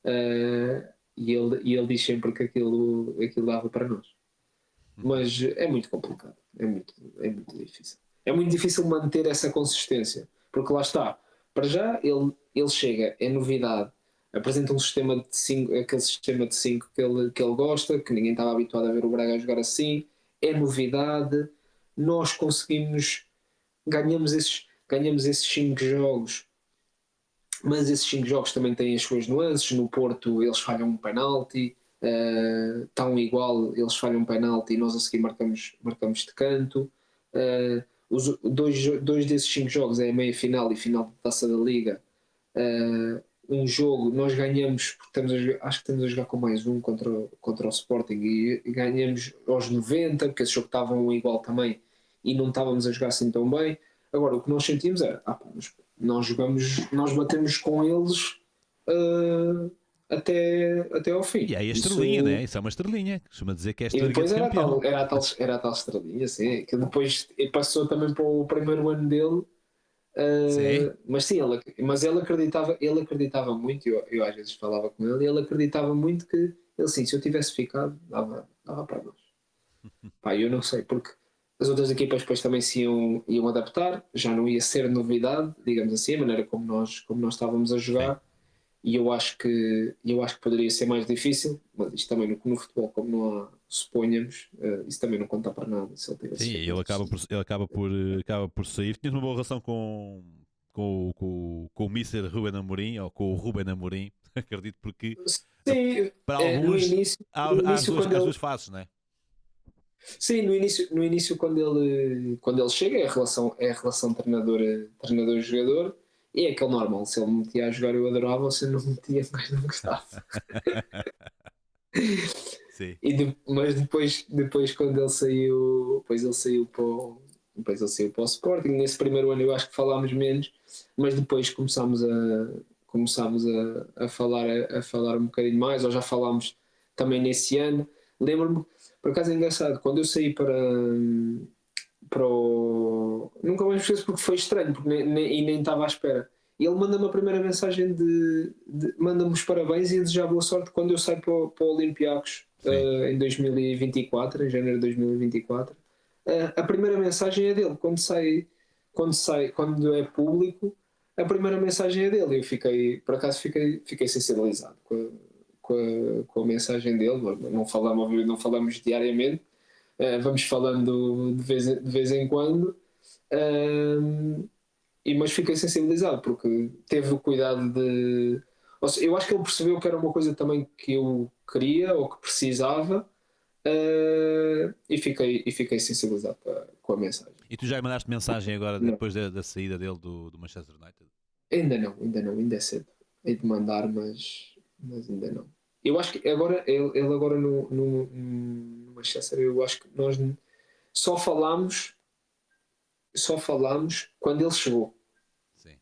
E ele diz sempre que aquilo dava para nós. Mas é muito complicado, é muito difícil. É muito difícil manter essa consistência, porque lá está, para já ele chega, é novidade, apresenta um sistema de 5, aquele sistema de 5 que ele gosta, que ninguém estava habituado a ver o Braga a jogar assim, é novidade, nós ganhamos esses 5 jogos, mas esses 5 jogos também têm as suas nuances. No Porto eles falham um penalti, tão igual, eles falham um penalti e nós a seguir marcamos de canto. Os dois desses 5 jogos é a meia final e final da Taça da Liga. Um jogo nós ganhamos porque acho que estamos a jogar com mais um contra o Sporting e ganhamos aos 90 porque esse jogo estava um igual também e não estávamos a jogar assim tão bem. Agora o que nós sentimos era nós batemos com eles até ao fim. E aí a estrelinha, né? Isso é uma estrelinha. Costuma dizer que é a E estrelinha depois de campeão. era a tal estrelinha, sim, que depois passou também para o primeiro ano dele. Sim. Mas sim, ele acreditava muito. Eu às vezes falava com ele e ele acreditava muito que ele, sim, se eu tivesse ficado, dava para nós. Pá, eu não sei, porque as outras equipas depois também se iam adaptar, já não ia ser novidade, digamos assim, a maneira como nós estávamos a jogar. Sim. E eu acho que poderia ser mais difícil, mas isto também no futebol, como não há, suponhamos, isso também não conta para nada. Se ele tivesse Sim, feito ele acaba por sair. Tinha uma boa relação com o o Mister Ruben Amorim ou com o Ruben Amorim, acredito, porque Sim, para no alguns início, há, no há as início duas, quando as ele, duas faces, não é? sim, no início quando ele chega é a relação treinador-jogador e é aquele normal, se ele me metia a jogar eu adorava, se não me metia mais não gostava. Sim, Mas depois quando ele saiu, depois ele saiu para o Sporting. Nesse primeiro ano eu acho que falámos menos, mas depois começámos a falar um bocadinho mais, ou já falámos também nesse ano. Lembro-me, por acaso é engraçado, quando eu saí para o. Nunca mais me esqueço porque foi estranho, porque e nem estava à espera. E ele manda-me a primeira mensagem manda-me os parabéns e a desejar boa sorte quando eu saio para o Olympiacos sim. em 2024, em janeiro de 2024. A primeira mensagem é dele, quando é público, a primeira mensagem é dele. Eu fiquei, por acaso, fiquei sensibilizado com a mensagem dele. Não falamos diariamente, vamos falando de vez em quando. Um, mas fiquei sensibilizado porque teve o cuidado de. Ou seja, eu acho que ele percebeu que era uma coisa também que eu queria ou que precisava, e fiquei sensibilizado com a mensagem. E tu já lhe mandaste mensagem agora Não, depois da saída dele do Manchester United? ainda é cedo. Hei de mandar, mas ainda não. Eu acho que agora ele agora no Manchester, eu acho que nós só falámos, só falámos quando ele chegou. Sim.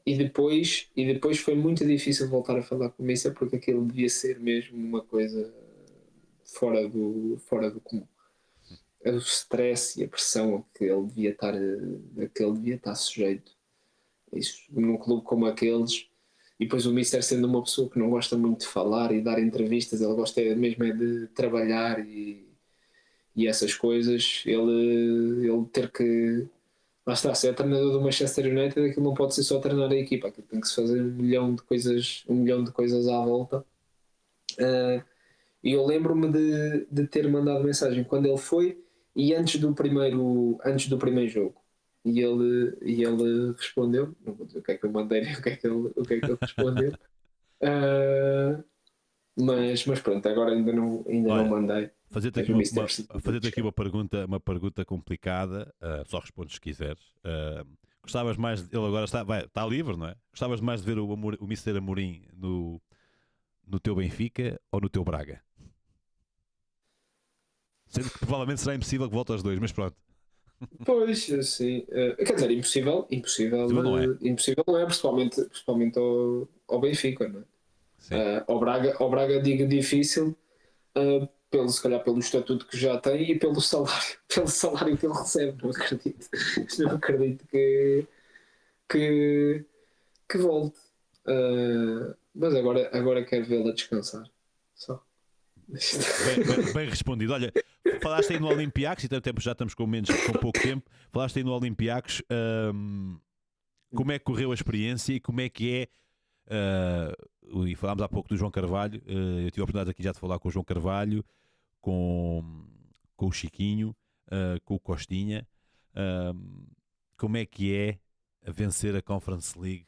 E depois foi muito difícil voltar a falar com o Missa porque aquilo devia ser mesmo uma coisa fora do comum. O stress e a pressão a que ele devia estar sujeito. Isso, num clube como aqueles, e depois o Mister sendo uma pessoa que não gosta muito de falar e dar entrevistas, ele gosta mesmo de trabalhar e essas coisas, ele ter que. Lá está, se é treinador do Manchester United, aquilo não pode ser só treinar a equipa, aquilo tem que se fazer um milhão de coisas à volta. Uh, e eu lembro-me de ter mandado mensagem quando ele foi e antes do primeiro jogo. E ele respondeu, não vou dizer o que é que eu mandei, nem o que é que ele respondeu. Uh, mas pronto, agora ainda não Olha, mandei. fazer-te Mas aqui o uma, Mister precisa de fazer-te aqui buscar. uma pergunta complicada, só respondes se quiseres. Gostavas mais, ele agora está livre, não é? Gostavas mais de ver o Mister Amorim no teu Benfica ou no teu Braga? Sendo que provavelmente será impossível que volte aos dois, mas pronto. Pois, assim, quer dizer, impossível, Possível não é? impossível não é, principalmente ao Benfica, não é? Sim. Ao Braga digo difícil, se calhar pelo estatuto que já tem e pelo salário, pelo salário que ele recebe, não acredito, não acredito que, que volte. Mas agora quero vê-la descansar. Só. Bem respondido. Olha, falaste aí no Olympiacos, e já estamos com pouco tempo. Falaste aí no Olympiacos. Como é que correu a experiência e como é que é. E falámos há pouco do João Carvalho. Eu tive a oportunidade aqui já de falar com o João Carvalho, com o Chiquinho, com o Costinha. Como é que é vencer a Conference League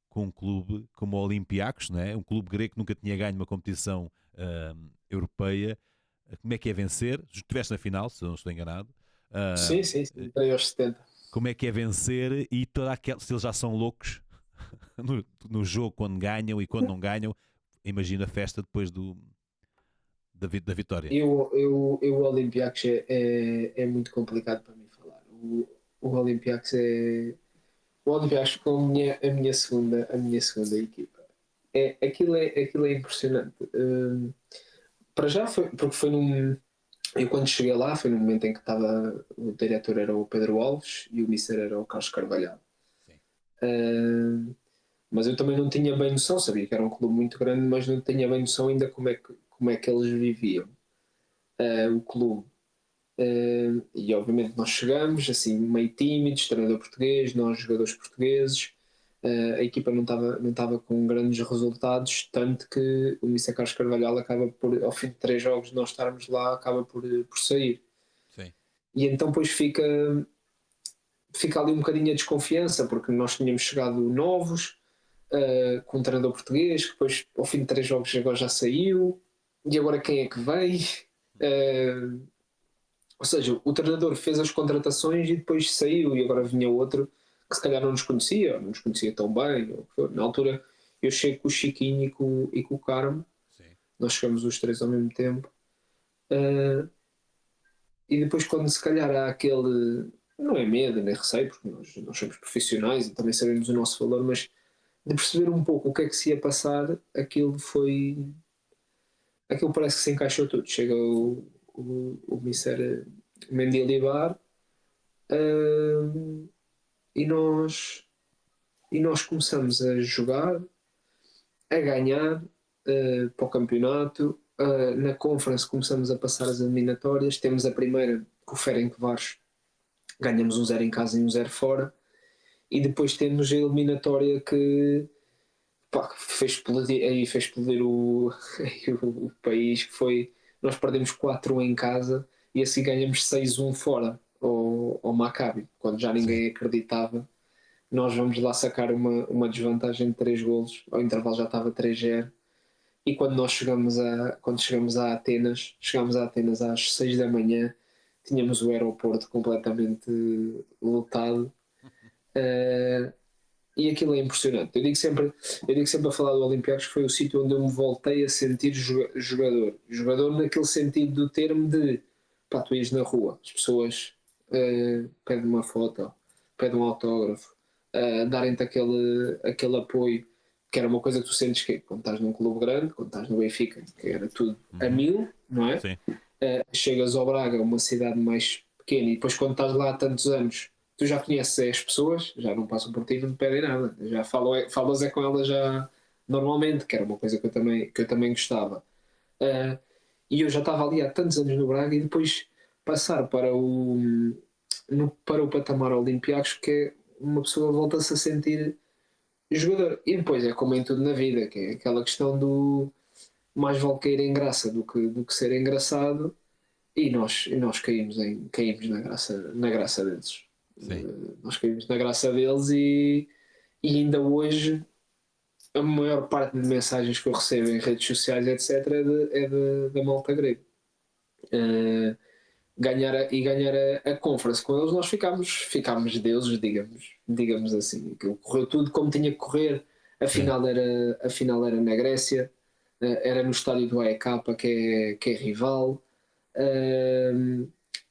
com um clube como o Olympiacos, não é? Um clube grego que nunca tinha ganho uma competição europeia? Como é que é vencer? Estiveste na final, se eu não estou enganado. Sim, sim, sim, entrei aos 70. Como é que é vencer e toda aquela. Se eles já são loucos no jogo quando ganham e quando não ganham, imagina a festa depois da vitória. O Olympiacos é muito complicado para mim falar. O Olympiacos o Olympiacos com a minha segunda equipa. Aquilo é impressionante. Para já foi, porque eu quando cheguei lá foi no momento em que o diretor era o Pedro Alves e o Mister era o Carlos Carvalhal. Sim. Mas eu também não tinha bem noção, sabia que era um clube muito grande, mas não tinha bem noção ainda como é que eles viviam o clube. E obviamente nós chegamos assim meio tímidos, treinador português, nós jogadores portugueses. A equipa não estava com grandes resultados, tanto que o Mister Carlos Carvalhal acaba por, ao fim de 3 jogos de nós estarmos lá, acaba por sair. Sim. E então depois fica ali um bocadinho a desconfiança, porque nós tínhamos chegado novos, com um treinador português, que depois ao fim de 3 jogos agora já saiu, e agora quem é que vem? Ou seja, o treinador fez as contratações e depois saiu, e agora vinha outro que se calhar não nos conhecia, ou não nos conhecia tão bem. Na altura eu chego com o Chiquinho e com o Carmo, nós chegamos os três ao mesmo tempo. E depois quando se calhar há aquele, não é medo nem receio, porque nós somos profissionais e também sabemos o nosso valor, mas de perceber um pouco o que é que se ia passar, aquilo parece que se encaixou tudo. Chega o Mister Mendilibar, e nós começamos a jogar, a ganhar para o campeonato. Na Conference começamos a passar as eliminatórias. Temos a primeira com o Ferencváros, ganhamos 1-0 em casa e 1-0 fora, e depois temos a eliminatória que, pá, fez explodir o país, que foi, nós perdemos 4-1 em casa e assim ganhamos 6-1 fora ao Maccabi, quando já ninguém acreditava. Nós vamos lá sacar uma desvantagem de 3 golos, ao intervalo já estava 3-0. E quando nós chegámos a Atenas às 6 da manhã, tínhamos o aeroporto completamente lotado. E aquilo é impressionante. Eu digo sempre a falar do Olympiacos, que foi o sítio onde eu me voltei a sentir jogador. Jogador naquele sentido do termo de, pá, tu ires na rua, as pessoas pedem uma foto, pedem um autógrafo, darem-te aquele apoio, que era uma coisa que tu sentes que quando estás num clube grande, quando estás no Benfica, que era tudo a mil, não é? Sim. Chegas ao Braga, uma cidade mais pequena, e depois quando estás lá há tantos anos, tu já conheces as pessoas, já não passam por ti e não te pedem nada, já falas com elas já normalmente, que era uma coisa que eu também gostava. E eu já estava ali há tantos anos no Braga, e depois passar para o patamar Olympiacos, que é uma pessoa volta-se a sentir jogador. E depois é como em tudo na vida, que é aquela questão do mais vale cair em graça do que ser engraçado, e nós caímos na graça deles. Nós caímos na graça deles, e ainda hoje a maior parte de mensagens que eu recebo em redes sociais, etc., da malta grega. Ganhar a Conference com eles, nós ficámos deuses, digamos assim. Aquilo correu tudo como tinha que correr. A final era na Grécia, era no estádio do AEK, que é rival.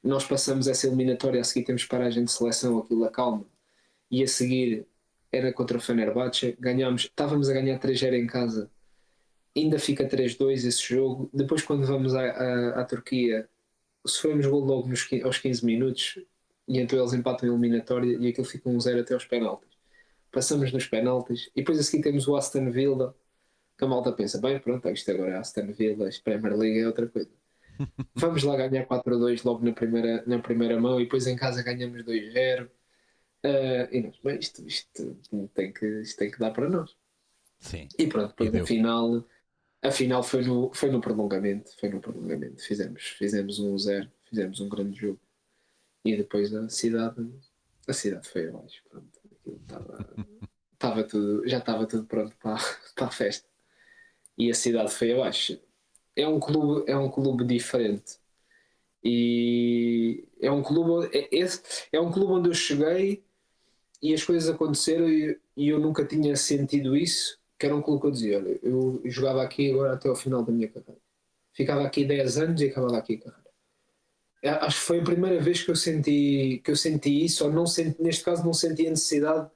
Nós passamos essa eliminatória, a seguir temos paragem de seleção, aquilo acalma, e a seguir era contra o Fenerbahçe, ganhámos, estávamos a ganhar 3-0 em casa, ainda fica 3-2 esse jogo. Depois quando vamos à Turquia, sofremos gol logo aos 15 minutos, e então eles empatam a eliminatória e aquilo fica 1-0 até aos penaltis. Passamos nos penaltis e depois a seguir temos o Aston Villa, que a malta pensa, bem, pronto, isto agora é Aston Villa, a Premier League é outra coisa. Vamos lá ganhar 4-2 logo na primeira mão, e depois em casa ganhamos 2-0. E nós, bem, isto tem que dar para nós. Sim. E pronto, E depois a final foi no prolongamento. Fizemos 1-0, fizemos um grande jogo. E depois a cidade foi abaixo. Pronto, aquilo estava tudo, já estava tudo pronto para a festa. E a cidade foi abaixo. É um clube diferente. E é um clube onde eu cheguei e as coisas aconteceram, e eu nunca tinha sentido isso, que era um clube que eu dizia, olha, eu jogava aqui agora até ao final da minha carreira. Ficava aqui 10 anos e acabava aqui a carreira. Acho que foi a primeira vez que eu senti isso, ou não senti, neste caso não senti a necessidade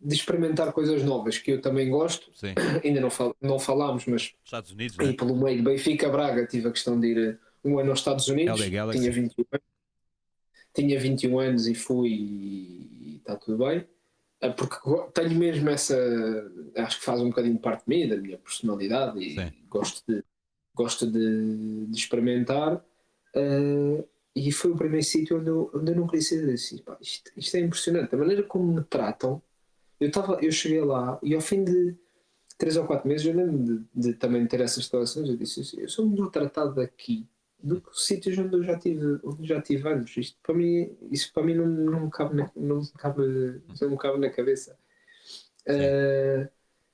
de experimentar coisas novas, que eu também gosto. Sim. Ainda não falámos, mas Estados Unidos, aí né? pelo meio de Benfica, Braga, tive a questão de ir um ano aos Estados Unidos. LA Galaxy. Tinha 21 anos e fui, e está tudo bem. Porque tenho mesmo essa, acho que faz um bocadinho parte de mim, da minha personalidade, e Sim. gosto de experimentar. E foi o primeiro sítio onde eu não queria ser assim, pá, isto é impressionante, a maneira como me tratam. Eu cheguei lá e ao fim de 3 ou 4 meses eu lembro de também ter essas situações. Eu disse assim, eu sou melhor tratado aqui do que os sítios onde já tive anos. Isso para mim não me cabe não me cabe na cabeça.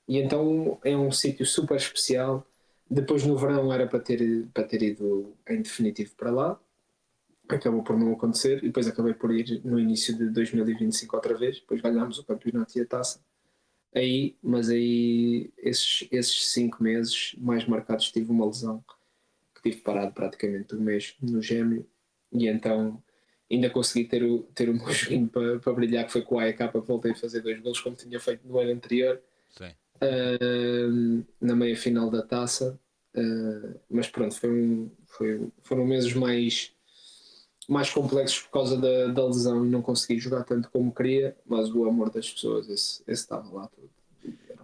E então é um sítio super especial. Depois no verão era para ter ido em definitivo para lá, acabou por não acontecer e depois acabei por ir no início de 2025 outra vez, depois ganhámos o campeonato e a taça. Mas aí esses 5 meses mais marcados tive uma lesão que tive parado praticamente 1 mês no gêmeo e então ainda consegui ter o meu joguinho para brilhar, que foi com a AEK que voltei a fazer 2 golos como tinha feito no ano anterior. Sim. Na meia final da taça, mas pronto, foram meses mais complexos por causa da lesão e não consegui jogar tanto como queria, mas o amor das pessoas, esse estava lá tudo.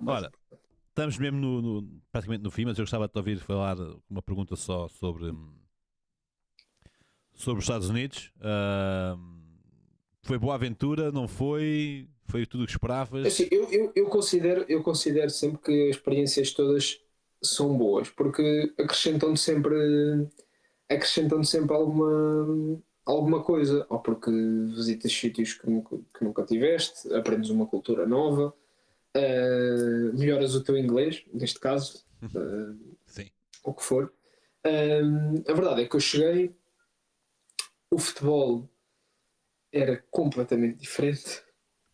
Olha, estamos mesmo praticamente no fim, mas eu gostava de te ouvir falar uma pergunta só sobre os Estados Unidos. Foi boa aventura, não foi? Foi tudo o que esperavas? Assim, eu considero sempre que as experiências todas são boas, porque acrescentam sempre alguma coisa, ou porque visitas sítios que nunca tiveste, aprendes uma cultura nova, melhoras o teu inglês, neste caso, Sim. o que for. A verdade é que eu cheguei, o futebol era completamente diferente.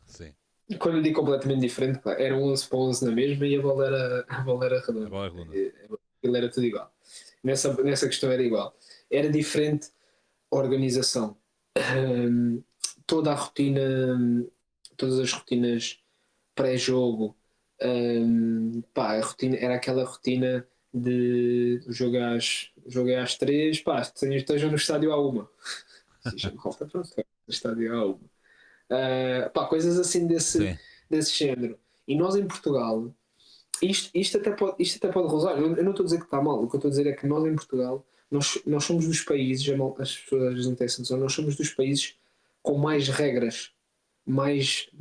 Sim. Quando eu digo completamente diferente, claro, era 11 para 11 na mesma e a bola era redonda. A bola é redonda. Aquilo era tudo igual. Nessa questão era igual. Era diferente a organização. Toda a rotina, todas as rotinas pré-jogo, a rotina, era aquela rotina de o jogo é às 3, pá, estejam no estádio à 1. Se já me falta, pronto, no estádio à 1. Coisas assim desse género. E nós em Portugal, isto até pode rozar. Eu não estou a dizer que está mal, o que eu estou a dizer é que nós em Portugal, nós somos dos países, as pessoas não têm essa noção, nós somos dos países com mais regras, mais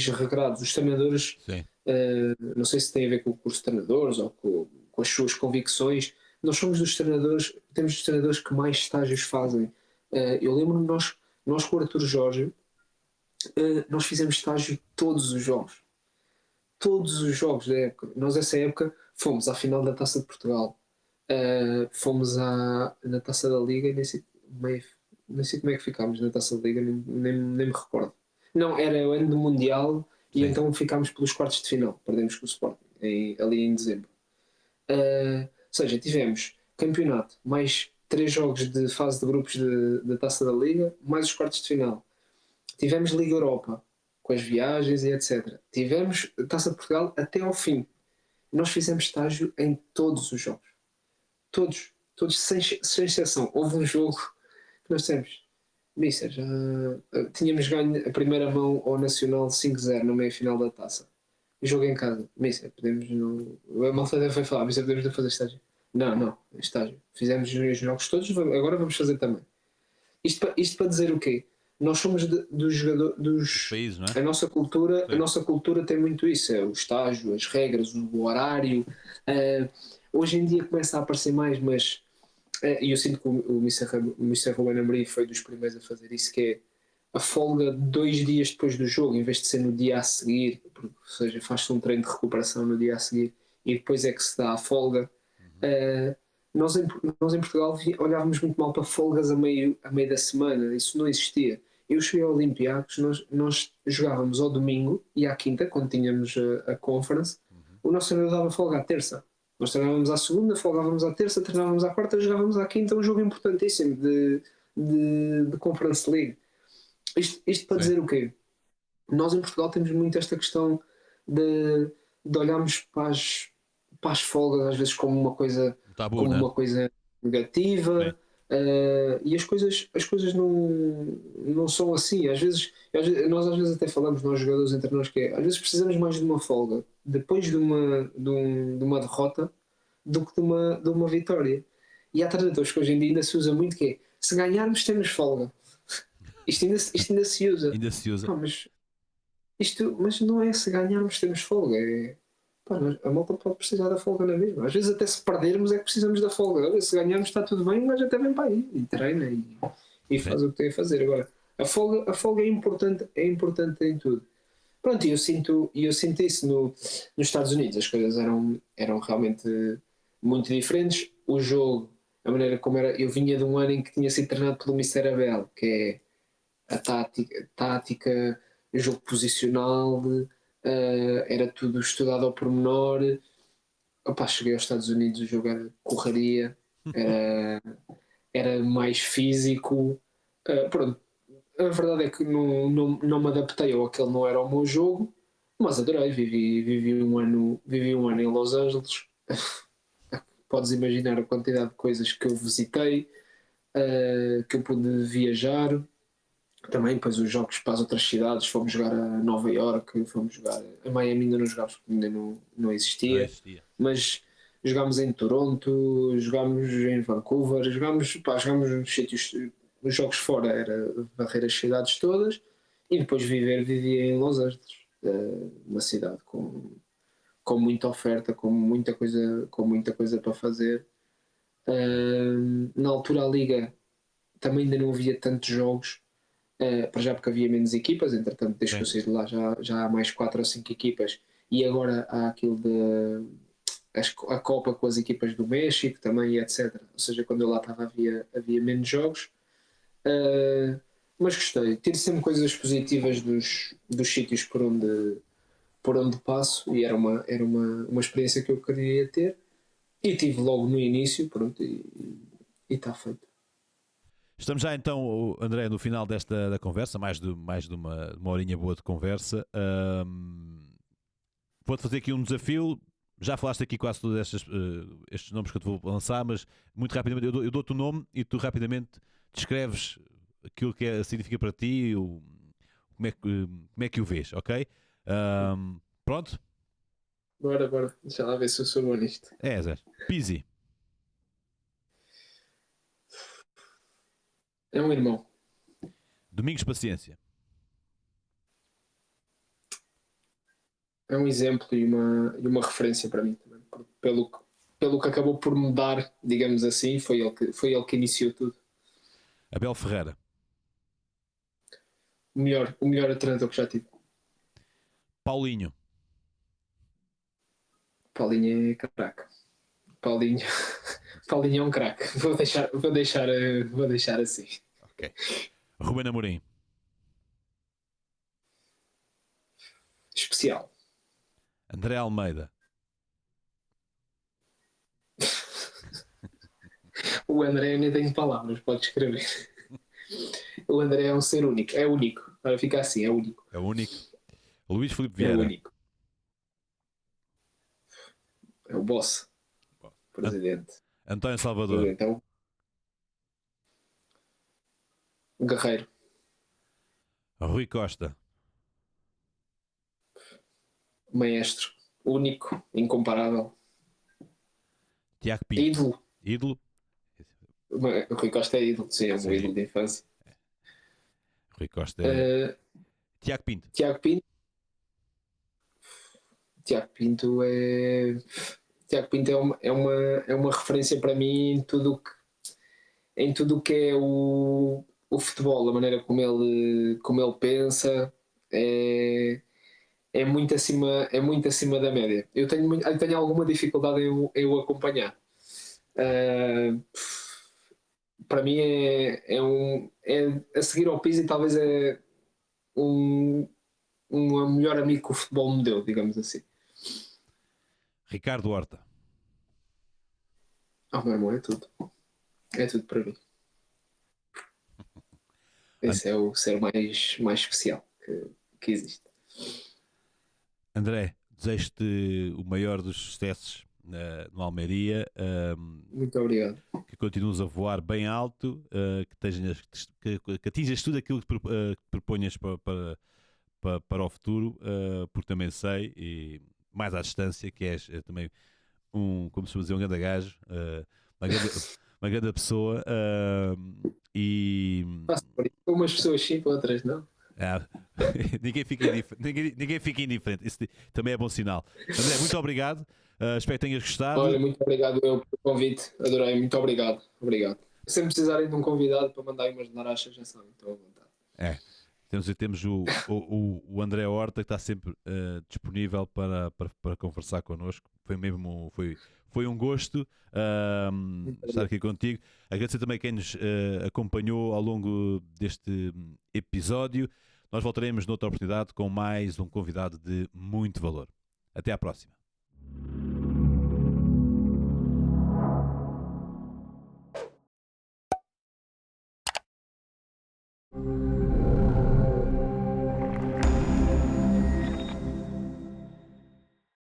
regrados. Os treinadores, não sei se tem a ver com o curso de treinadores ou com as suas convicções, nós somos temos os treinadores que mais estágios fazem. Eu lembro-me, nós com o Arthur Jorge, nós fizemos estágio todos os jogos da época. Nós essa época fomos à final da Taça de Portugal, fomos na Taça da Liga, nem sei como é que ficámos na Taça da Liga, nem me recordo. Não, era o ano do Mundial e então ficámos pelos quartos de final, perdemos com o Sporting ali em dezembro. Ou seja, tivemos campeonato, mais 3 jogos de fase de grupos da Taça da Liga, mais os quartos de final. Tivemos Liga Europa, com as viagens e etc. Tivemos Taça de Portugal até ao fim. Nós fizemos estágio em todos os jogos. Todos sem exceção. Houve um jogo que nós temos. Mister, já tínhamos ganho a primeira mão ao Nacional 5-0 na meia-final da Taça. Jogo em casa. Mister, podemos não... A malta deve falar, Mister, podemos não fazer estágio. Não, estágio. Fizemos os jogos todos, agora vamos fazer também. Isto para dizer o quê? Nós somos dos jogadores dos países, não é? A nossa cultura tem muito isso, é o estágio, as regras, o horário. Hoje em dia começa a aparecer mais, mas e eu sinto que o Mr. Ruben Amorim foi dos primeiros a fazer isso, que é a folga 2 dias depois do jogo, em vez de ser no dia a seguir, ou seja, faz-se um treino de recuperação no dia a seguir e depois é que se dá a folga. Nós em Portugal olhávamos muito mal para folgas a meio da semana, isso não existia. Eu cheguei ao Olympiacos, nós jogávamos ao domingo e à quinta, quando tínhamos a conference, o nosso treinador dava folga à terça. Nós treinávamos à segunda, folgávamos à terça, treinávamos à quarta, jogávamos à quinta, um jogo importantíssimo de Conference League. Isto para dizer o quê? Nós em Portugal temos muito esta questão de olharmos para as folgas às vezes como uma coisa, Tabu, como né? uma coisa negativa. E as coisas não são assim. Nós às vezes até falamos, nós jogadores entre nós, que às vezes precisamos mais de uma folga depois de uma derrota do que de uma vitória. E há tradutores que hoje em dia ainda se usa muito, que é se ganharmos temos folga. Isto ainda se usa. Ainda se usa. Mas não é se ganharmos temos folga. Pá, a malta pode precisar da folga na mesma. Às vezes até se perdermos é que precisamos da folga. Olha, se ganharmos está tudo bem, mas até vem para aí e treina e faz o que tem a fazer. Agora, a folga é importante em tudo. Pronto, e eu sinto isso nos Estados Unidos. As coisas eram realmente muito diferentes. O jogo, a maneira como era, eu vinha de um ano em que tinha sido treinado pelo Mister Abel, que é a tática, o jogo posicional, era tudo estudado ao pormenor. Opa, cheguei aos Estados Unidos, o jogo era correria, era, era mais físico. Pronto, a verdade é que não me adaptei ou aquele não era o meu jogo, mas adorei. Vivi um ano em Los Angeles. Podes imaginar a quantidade de coisas que eu visitei, que eu pude viajar. Também depois os jogos para as outras cidades, fomos jogar a Nova York, fomos jogar a Miami, ainda não jogámos porque ainda não Não existia, existia. mas jogámos em Toronto, jogámos em Vancouver, jogámos nos sítios, os jogos fora era varrer as cidades todas e depois vivia em Los Angeles, uma cidade com muita oferta, com muita coisa para fazer. Na altura a Liga também ainda não havia tantos jogos. Para já porque havia menos equipas, entretanto, desde que eu Sim. saí de lá já há mais 4 ou 5 equipas, e agora há aquilo a Copa com as equipas do México também, e etc. Ou seja, quando eu lá estava havia menos jogos. Uh, mas gostei, tiro sempre coisas positivas dos sítios por onde passo, e era uma experiência que eu queria ter, e tive logo no início, pronto, e está feito. Estamos já então, André, no final desta da conversa, mais de uma horinha boa de conversa. Vou-te fazer aqui um desafio. Já falaste aqui quase todos estes nomes que eu te vou lançar, mas muito rapidamente eu dou-te o nome e tu rapidamente descreves aquilo que significa para ti, como é que o vês, ok? Pronto? Bora, deixa lá ver se eu sou bom nisto. É, Zé. Pizzi, É um irmão. Domingos Paciência, É um exemplo e uma referência para mim também. Pelo que acabou por mudar, digamos assim, foi ele que iniciou tudo. Abel Ferreira, O melhor treinador que já tive. Paulinho, Paulinho é craque. Paulinho, Paulinho é um craque. Vou deixar assim. ok. Ruben Amorim, Especial. André Almeida, O André eu nem tenho palavras, pode escrever. O André é um ser único. É único. Para ficar assim, é único. é o único. Luís Filipe É Vieira, único. É o boss. Presidente. António Salvador, Presidente é o guerreiro. Rui Costa, Maestro. Único. Incomparável. Tiago Pinto, Ídolo. ídolo, O Rui Costa é ídolo, sim, é um sim, ídolo de infância. Rui Costa, Uh, Tiago Pinto, Tiago Pinto. Tiago Pinto é. Tiago Pinto é uma referência para mim em tudo o que é o futebol, a maneira como ele pensa. É muito acima da média. Eu tenho alguma dificuldade em o acompanhar. Uh, para mim a seguir ao Pizzi talvez é um melhor amigo que o futebol me deu, digamos assim. Ricardo Horta, Meu irmão, é tudo para mim. An- Esse é o ser mais especial que existe. André, desejo-te o maior dos sucessos no Almeria, Muito obrigado. que continues a voar bem alto, que atinjas tudo aquilo que proponhas para o futuro, porque também sei, e mais à distância, que és também como se chama dizer, um grande gajo, uma grande, uma grande pessoa, e Faço por isso. Umas pessoas sim, outras não. Ah, ninguém fica indiferente. Isso também é bom sinal. André, muito obrigado. Espero que tenhas gostado. Olha, muito obrigado eu pelo convite. Adorei, muito obrigado. Obrigado. Se precisarem de um convidado para mandar umas larachas, já sabem, estou à vontade. Temos o André Horta, que está sempre disponível para conversar connosco. Foi um gosto estar aqui contigo. Agradecer também quem nos acompanhou ao longo deste episódio. Nós voltaremos noutra oportunidade com mais um convidado de muito valor. Até à próxima.